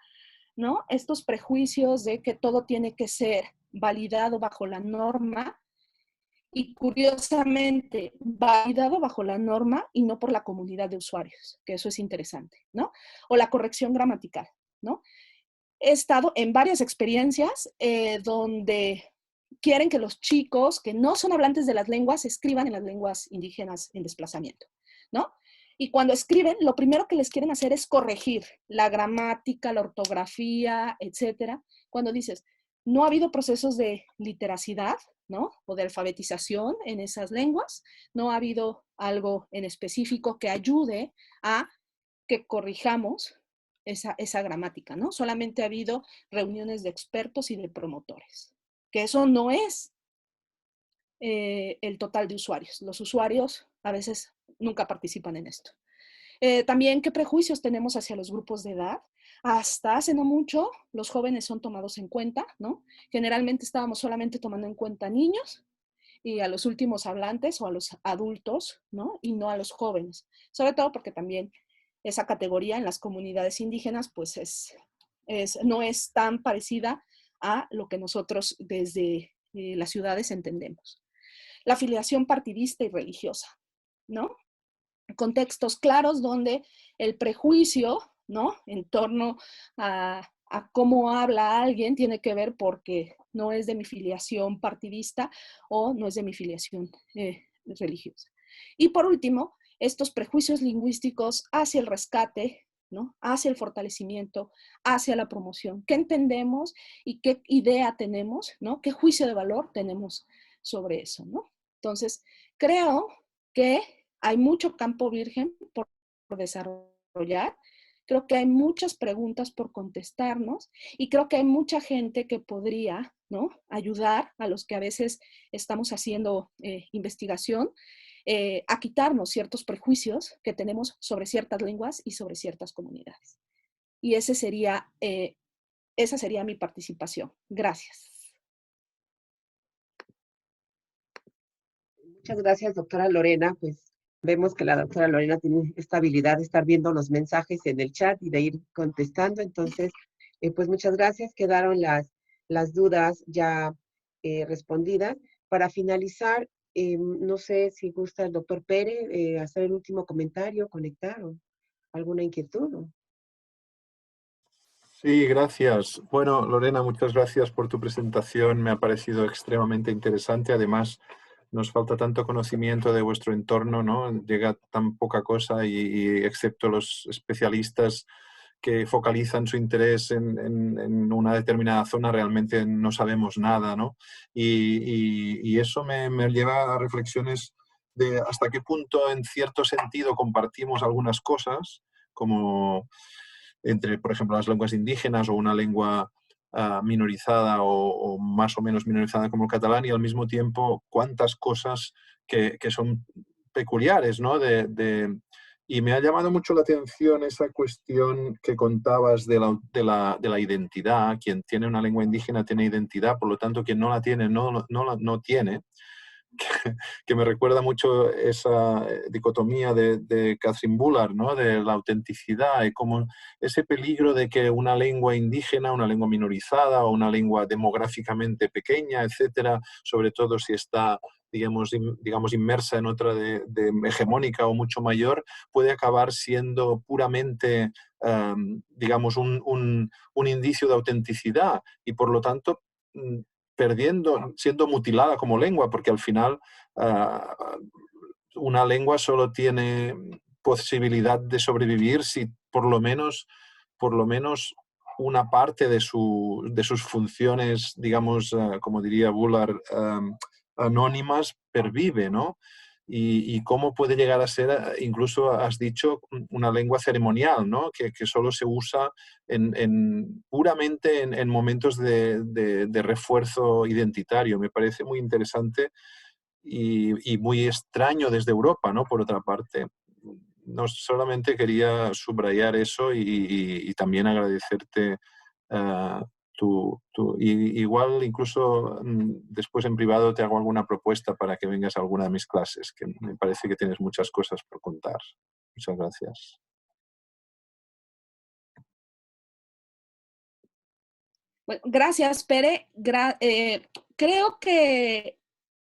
¿no? Estos prejuicios de que todo tiene que ser validado bajo la norma, y curiosamente, validado bajo la norma y no por la comunidad de usuarios, que eso es interesante, ¿no? O la corrección gramatical, ¿no? He estado en varias experiencias donde quieren que los chicos que no son hablantes de las lenguas escriban en las lenguas indígenas en desplazamiento, ¿no? Y cuando escriben, lo primero que les quieren hacer es corregir la gramática, la ortografía, etcétera. Cuando dices, no ha habido procesos de literacidad, ¿no? O de alfabetización en esas lenguas, no ha habido algo en específico que ayude a que corrijamos esa gramática, ¿no? Solamente ha habido reuniones de expertos y de promotores, que eso no es el total de usuarios. Los usuarios a veces nunca participan en esto. También, ¿qué prejuicios tenemos hacia los grupos de edad? Hasta hace no mucho, los jóvenes son tomados en cuenta, ¿no? Generalmente estábamos solamente tomando en cuenta niños y a los últimos hablantes o a los adultos, ¿no? Y no a los jóvenes. Sobre todo porque también esa categoría en las comunidades indígenas, pues no es tan parecida a lo que nosotros desde las ciudades entendemos. La afiliación partidista y religiosa, ¿no? Contextos claros donde el prejuicio, ¿no? En torno a cómo habla alguien tiene que ver porque no es de mi filiación partidista o no es de mi filiación religiosa. Y por último, estos prejuicios lingüísticos hacia el rescate, ¿no? Hacia el fortalecimiento, hacia la promoción. ¿Qué entendemos y qué idea tenemos, ¿no? ¿Qué juicio de valor tenemos sobre eso, ¿no? Entonces, creo que hay mucho campo virgen por desarrollar. Creo que hay muchas preguntas por contestarnos y creo que hay mucha gente que podría, ¿no? Ayudar a los que a veces estamos haciendo investigación a quitarnos ciertos prejuicios que tenemos sobre ciertas lenguas y sobre ciertas comunidades. Y esa sería mi participación. Gracias. Muchas gracias, doctora Lorena. Pues vemos que la doctora Lorena tiene esta habilidad de estar viendo los mensajes en el chat y de ir contestando. Entonces, pues muchas gracias. Quedaron las dudas ya respondidas. Para finalizar, no sé si gusta el doctor Pérez hacer el último comentario, conectar o alguna inquietud. Sí, gracias. Bueno, Lorena, muchas gracias por tu presentación. Me ha parecido extremadamente interesante. Además, nos falta tanto conocimiento de vuestro entorno, ¿no? Llega tan poca cosa y excepto los especialistas que focalizan su interés en una determinada zona, realmente no sabemos nada, ¿no? Y eso me lleva a reflexiones de hasta qué punto, en cierto sentido, compartimos algunas cosas, como entre, por ejemplo, las lenguas indígenas o una lengua minorizada o más o menos minorizada como el catalán, y al mismo tiempo cuántas cosas que son peculiares, ¿no? Y me ha llamado mucho la atención esa cuestión que contabas de la identidad. Quien tiene una lengua indígena tiene identidad, por lo tanto, quien no la tiene, no tiene. Que me recuerda mucho esa dicotomía de Catherine Bullard, ¿no? De la autenticidad y como ese peligro de que una lengua indígena, una lengua minorizada o una lengua demográficamente pequeña, etcétera, sobre todo si está, digamos inmersa en otra de hegemónica o mucho mayor, puede acabar siendo puramente, digamos, un indicio de autenticidad y por lo tanto siendo mutilada como lengua, porque al final una lengua solo tiene posibilidad de sobrevivir si por lo menos una parte de sus funciones, digamos, como diría Bullard, anónimas, pervive, ¿no? Y cómo puede llegar a ser, incluso has dicho, una lengua ceremonial, ¿no? Que solo se usa puramente en momentos de refuerzo identitario. Me parece muy interesante y muy extraño desde Europa, ¿no? Por otra parte. No, solamente quería subrayar eso y también agradecerte igual incluso después en privado te hago alguna propuesta para que vengas a alguna de mis clases, que me parece que tienes muchas cosas por contar. Muchas gracias. Bueno, gracias, Pere. Creo que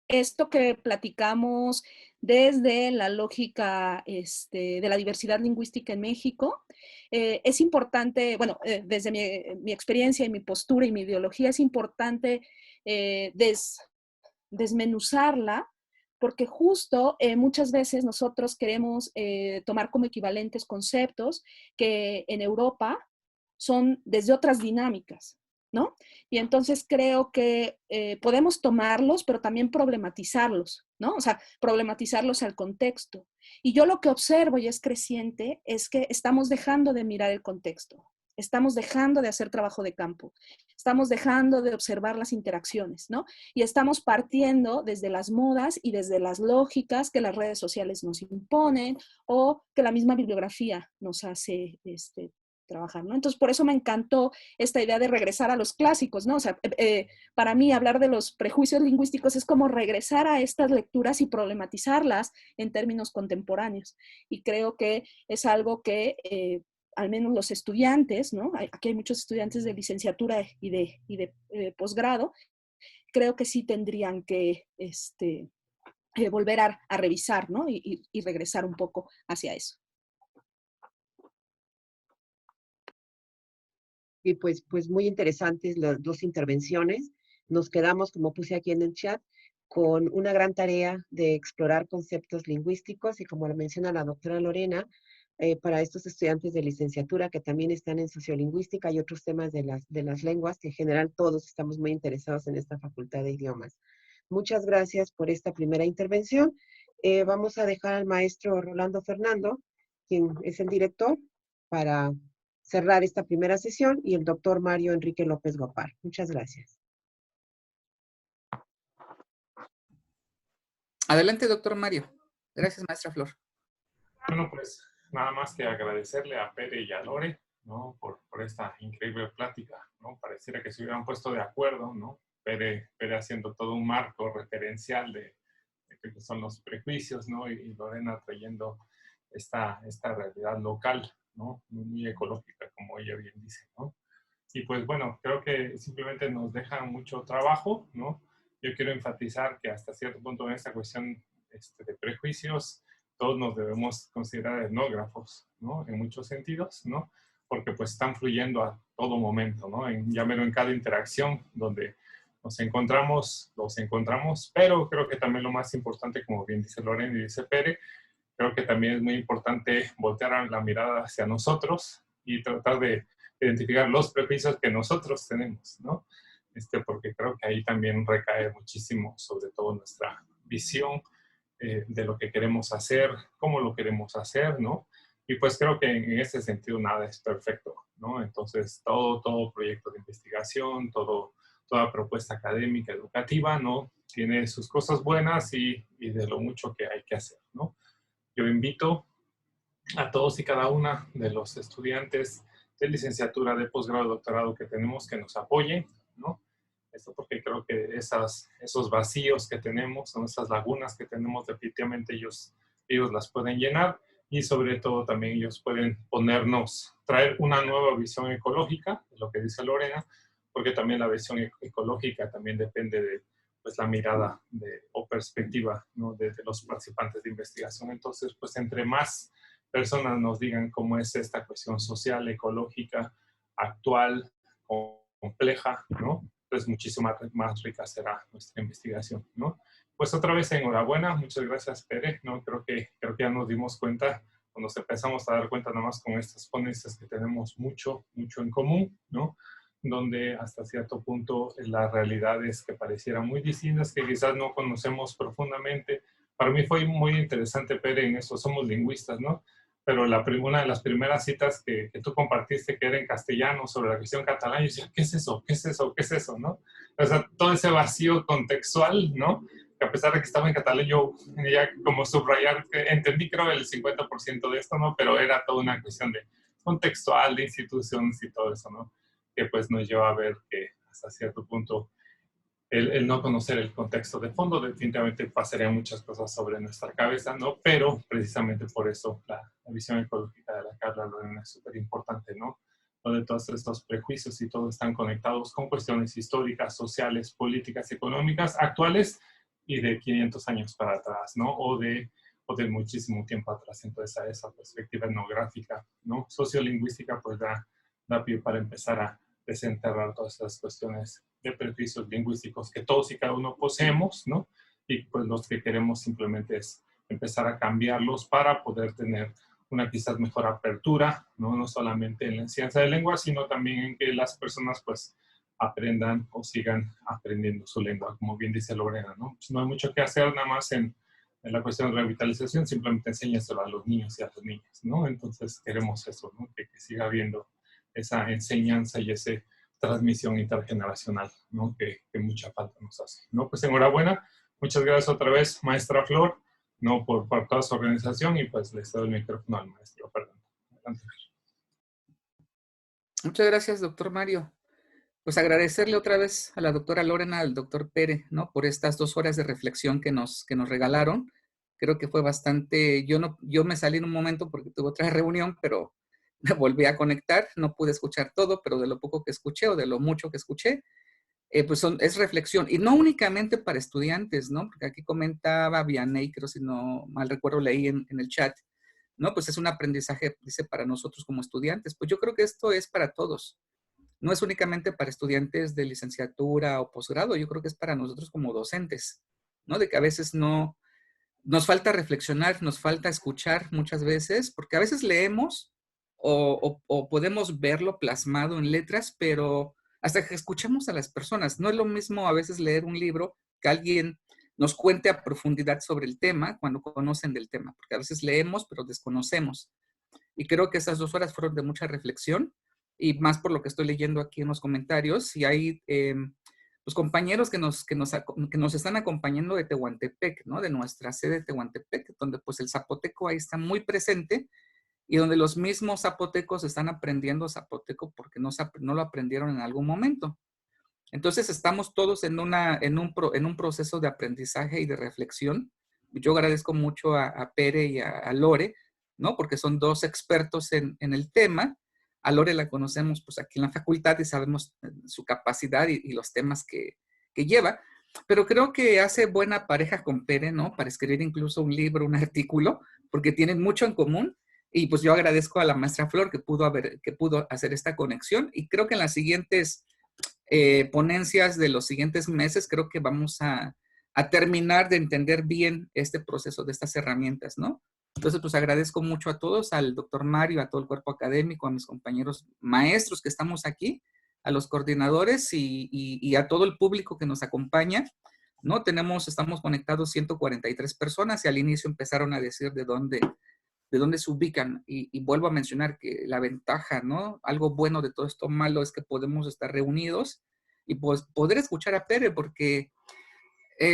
esto que platicamos desde la lógica de la diversidad lingüística en México es importante, bueno, desde mi experiencia y mi postura y mi ideología es importante desmenuzarla, porque justo muchas veces nosotros queremos tomar como equivalentes conceptos que en Europa son desde otras dinámicas, ¿no? Y entonces creo que podemos tomarlos, pero también problematizarlos, ¿no? O sea, problematizarlos al contexto. Y yo lo que observo, y es creciente, es que estamos dejando de mirar el contexto. Estamos dejando de hacer trabajo de campo, estamos dejando de observar las interacciones, ¿no? Y estamos partiendo desde las modas y desde las lógicas que las redes sociales nos imponen o que la misma bibliografía nos hace trabajar, ¿no? Entonces, por eso me encantó esta idea de regresar a los clásicos, ¿no? O sea, para mí hablar de los prejuicios lingüísticos es como regresar a estas lecturas y problematizarlas en términos contemporáneos. Y creo que es algo que al menos los estudiantes, ¿no? Aquí hay muchos estudiantes de licenciatura y de posgrado, creo que sí tendrían que volver a revisar, ¿no? Y regresar un poco hacia eso. Y pues muy interesantes las dos intervenciones. Nos quedamos, como puse aquí en el chat, con una gran tarea de explorar conceptos lingüísticos y como lo menciona la doctora Lorena, para estos estudiantes de licenciatura que también están en sociolingüística y otros temas de las lenguas, que en general todos estamos muy interesados en esta facultad de idiomas. Muchas gracias por esta primera intervención. Vamos a dejar al maestro Rolando Fernando, quien es el director, para cerrar esta primera sesión, y el doctor Mario Enrique López Gopar. Muchas gracias. Adelante, doctor Mario. Gracias, maestra Flor. Bueno, pues nada más que agradecerle a Pere y a Lore, ¿no? por esta increíble plática, ¿no? Pareciera que se hubieran puesto de acuerdo, ¿no? Pere haciendo todo un marco referencial de qué son los prejuicios, ¿no? Y Lorena trayendo esta realidad local, ¿no? Muy ecológica, como ella bien dice, ¿no? Y pues bueno, creo que simplemente nos deja mucho trabajo, ¿no? Yo quiero enfatizar que hasta cierto punto en esta cuestión de prejuicios, todos nos debemos considerar etnógrafos, ¿no? En muchos sentidos, ¿no? Porque pues están fluyendo a todo momento, ¿no? Llámelo en cada interacción donde los encontramos, pero creo que también lo más importante, como bien dice Lorena y dice Pere, creo que también es muy importante voltear la mirada hacia nosotros y tratar de identificar los prejuicios que nosotros tenemos, ¿no? Porque creo que ahí también recae muchísimo, sobre todo nuestra visión de lo que queremos hacer, cómo lo queremos hacer, ¿no? Y pues creo que en ese sentido nada es perfecto, ¿no? Entonces todo proyecto de investigación, toda propuesta académica, educativa, ¿no? Tiene sus cosas buenas y de lo mucho que hay que hacer, ¿no? Yo invito a todos y cada una de los estudiantes de licenciatura, de posgrado, de doctorado que tenemos que nos apoyen, ¿no? Esto porque creo que esos vacíos que tenemos, son esas lagunas que tenemos, definitivamente ellos las pueden llenar y sobre todo también ellos pueden traer una nueva visión ecológica, de lo que dice Lorena, porque también la visión ecológica también depende de pues, la mirada o perspectiva, ¿no? de los participantes de investigación. Entonces, pues entre más personas nos digan cómo es esta cuestión social, ecológica, actual, compleja, ¿no? Pues muchísimo más rica será nuestra investigación, ¿no? Pues otra vez enhorabuena, muchas gracias Pere, ¿no? Creo que ya nos dimos cuenta, cuando nos empezamos a dar cuenta nada más con estas ponencias que tenemos mucho en común, ¿no? Donde hasta cierto punto las realidades que parecieran muy distintas, que quizás no conocemos profundamente. Para mí fue muy interesante, Pere, en eso, somos lingüistas, ¿no? Pero una de las primeras citas que tú compartiste, que era en castellano, sobre la cuestión catalana, yo decía, ¿qué es eso? ¿Qué es eso? ¿Qué es eso? ¿No? O sea, todo ese vacío contextual, ¿no? que a pesar de que estaba en catalán, yo ya como subrayar, que entendí creo el 50% de esto, ¿no? Pero era toda una cuestión de contextual, de instituciones y todo eso, ¿no? Que pues nos lleva a ver que hasta cierto punto el no conocer el contexto de fondo definitivamente pasaría muchas cosas sobre nuestra cabeza, ¿no? Pero precisamente por eso la visión ecológica de la Carla Lorena es súper importante, ¿no? Donde todos estos prejuicios y todo están conectados con cuestiones históricas, sociales, políticas, económicas, actuales y de 500 años para atrás, ¿no? O de muchísimo tiempo atrás. Entonces, a esa perspectiva etnográfica, ¿no? Sociolingüística, pues da pie para empezar a desenterrar todas esas cuestiones de prejuicios lingüísticos que todos y cada uno poseemos, ¿no? Y pues los que queremos simplemente es empezar a cambiarlos para poder tener una quizás mejor apertura, ¿no? No solamente en la enseñanza de lengua, sino también en que las personas pues aprendan o sigan aprendiendo su lengua, como bien dice Lorena, ¿no? Pues no hay mucho que hacer nada más en la cuestión de revitalización, simplemente enséñaselo a los niños y a las niñas, ¿no? Entonces queremos eso, ¿no? Que siga habiendo esa enseñanza y esa transmisión intergeneracional, ¿no? Que mucha falta nos hace, ¿no? Pues enhorabuena, muchas gracias otra vez, maestra Flor, ¿no? Por toda su organización y pues le cedo el micrófono al maestro Fernando. Adelante. Muchas gracias, doctor Mario. Pues agradecerle otra vez a la doctora Lorena, al doctor Pérez, ¿no? Por estas 2 horas de reflexión que nos regalaron. Creo que fue bastante, yo me salí en un momento porque tuve otra reunión, pero me volví a conectar, no pude escuchar todo, pero de lo poco que escuché o de lo mucho que escuché, pues es reflexión. Y no únicamente para estudiantes, ¿no? Porque aquí comentaba Vianney, creo si no mal recuerdo, leí en el chat, ¿no? Pues es un aprendizaje, dice, para nosotros como estudiantes. Pues yo creo que esto es para todos. No es únicamente para estudiantes de licenciatura o posgrado, yo creo que es para nosotros como docentes, ¿no? De que a veces no, nos falta reflexionar, nos falta escuchar muchas veces, porque a veces leemos o podemos verlo plasmado en letras, pero hasta que escuchamos a las personas. No es lo mismo a veces leer un libro que alguien nos cuente a profundidad sobre el tema cuando conocen del tema, porque a veces leemos pero desconocemos. Y creo que esas 2 horas fueron de mucha reflexión y más por lo que estoy leyendo aquí en los comentarios. Y hay pues compañeros que nos están acompañando de Tehuantepec, ¿no? De nuestra sede de Tehuantepec, donde pues el zapoteco ahí está muy presente y donde los mismos zapotecos están aprendiendo zapoteco porque no lo aprendieron en algún momento. Entonces estamos todos en un proceso de aprendizaje y de reflexión. Yo agradezco mucho a Pere y a Lore, ¿no? Porque son 2 expertos en el tema. A Lore la conocemos pues aquí en la facultad y sabemos su capacidad y los temas que lleva, pero creo que hace buena pareja con Pere, ¿no? Para escribir incluso un libro, un artículo, porque tienen mucho en común. Y pues yo agradezco a la maestra Flor que pudo hacer esta conexión y creo que en las siguientes ponencias de los siguientes meses, creo que vamos a terminar de entender bien este proceso de estas herramientas, ¿no? Entonces, pues agradezco mucho a todos, al doctor Mario, a todo el cuerpo académico, a mis compañeros maestros que estamos aquí, a los coordinadores y a todo el público que nos acompaña, ¿no? Estamos conectados 143 personas y al inicio empezaron a decir de dónde se ubican. Y vuelvo a mencionar que la ventaja, ¿no? Algo bueno de todo esto malo es que podemos estar reunidos y pues poder escuchar a Pere, porque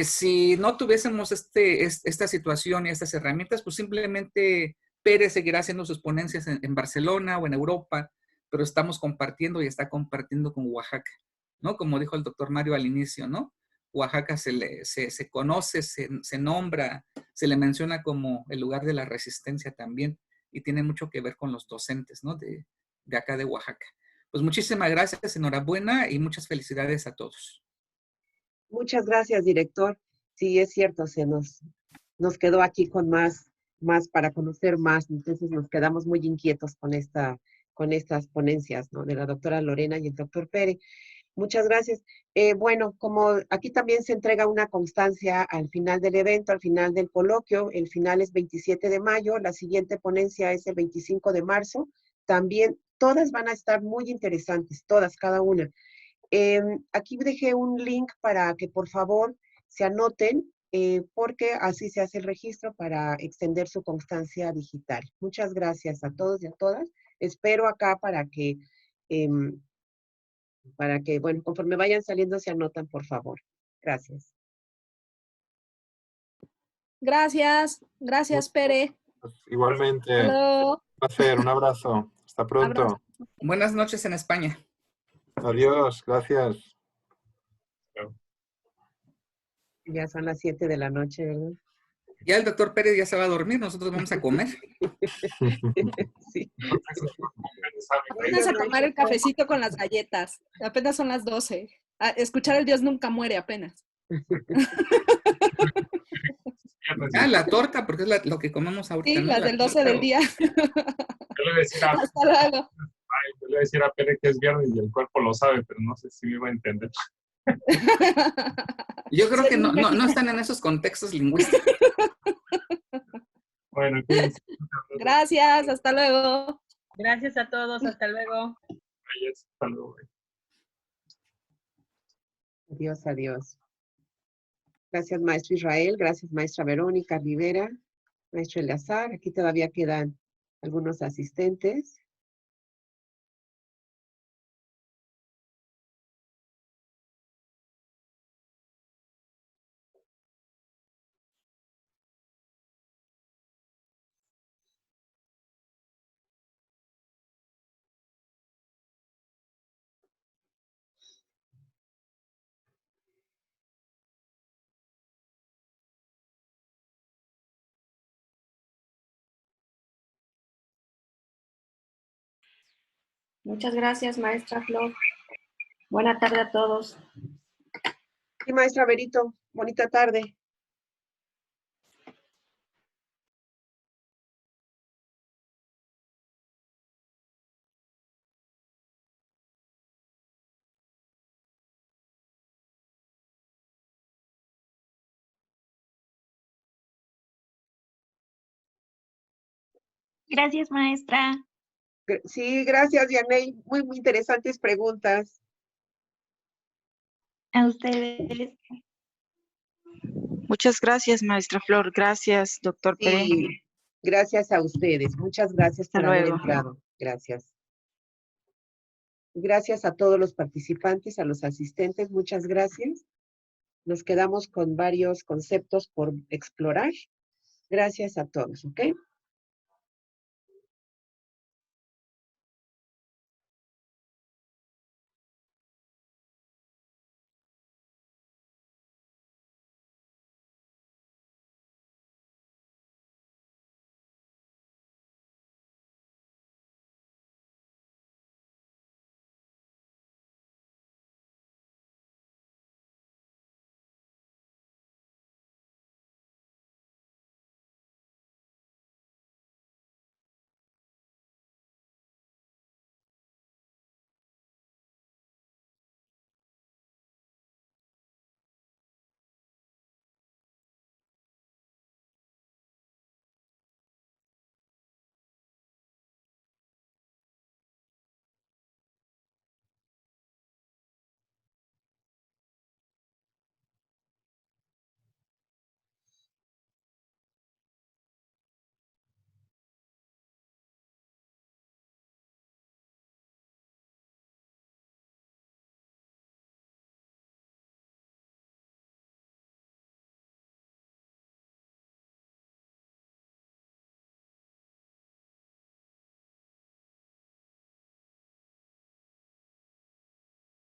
si no tuviésemos esta situación y estas herramientas, pues simplemente Pere seguirá haciendo sus ponencias en Barcelona o en Europa, pero estamos compartiendo y está compartiendo con Oaxaca, ¿no? Como dijo el doctor Mario al inicio, ¿no? Oaxaca se conoce, se nombra, se le menciona como el lugar de la resistencia también y tiene mucho que ver con los docentes, ¿no? De acá de Oaxaca. Pues muchísimas gracias, enhorabuena y muchas felicidades a todos. Muchas gracias, director. Sí, es cierto, nos quedó aquí con más para conocer más, entonces nos quedamos muy inquietos con estas ponencias, ¿no? De la doctora Lorena y el doctor Pérez. Muchas gracias. Bueno, como aquí también se entrega una constancia al final del evento, al final del coloquio, el final es 27 de mayo, la siguiente ponencia es el 25 de marzo. También todas van a estar muy interesantes, todas, cada una. Aquí dejé un link para que por favor se anoten, porque así se hace el registro para extender su constancia digital. Muchas gracias a todos y a todas. Espero acá para que, bueno, conforme vayan saliendo se anotan, por favor. Gracias. Gracias. Gracias, Pere. Igualmente, Hasta luego. un placer, un abrazo. Hasta pronto. Abrazo. Buenas noches en España. Adiós, gracias. Ya son las 7 de la noche, ¿verdad? Ya el doctor Pérez ya se va a dormir, nosotros vamos a comer. Sí. Apenas a tomar el cafecito con las galletas. Apenas son las 12. A escuchar el Dios nunca muere apenas. Ah, la torta, porque es lo que comemos ahorita. Sí, ¿no? las La del 12 torta del o- día. Yo le voy a decir a, Hasta luego. yo le voy a decir a Pere que es viernes y el cuerpo lo sabe, pero no sé si me iba a entender. Yo creo Sí, que no están en esos contextos lingüísticos. Bueno, cuídense. Gracias, hasta luego. Gracias a todos, hasta luego. Hasta luego. Adiós, adiós. Gracias, maestro Israel. Gracias, maestra Verónica Rivera. Maestro Eleazar. Aquí todavía quedan algunos asistentes. Muchas gracias, maestra Flor. Buena tarde a todos. Sí, maestra Verito. Bonita tarde. Gracias, maestra. Sí, gracias, Yaney. Muy, muy interesantes preguntas. A ustedes. Muchas gracias, maestra Flor. Gracias, doctor Pérez. Sí, gracias a ustedes. Muchas gracias Hasta por haber luego. entrado. Gracias. Gracias a todos los participantes, a los asistentes. Muchas gracias. Nos quedamos con varios conceptos por explorar. Gracias a todos, ¿ok?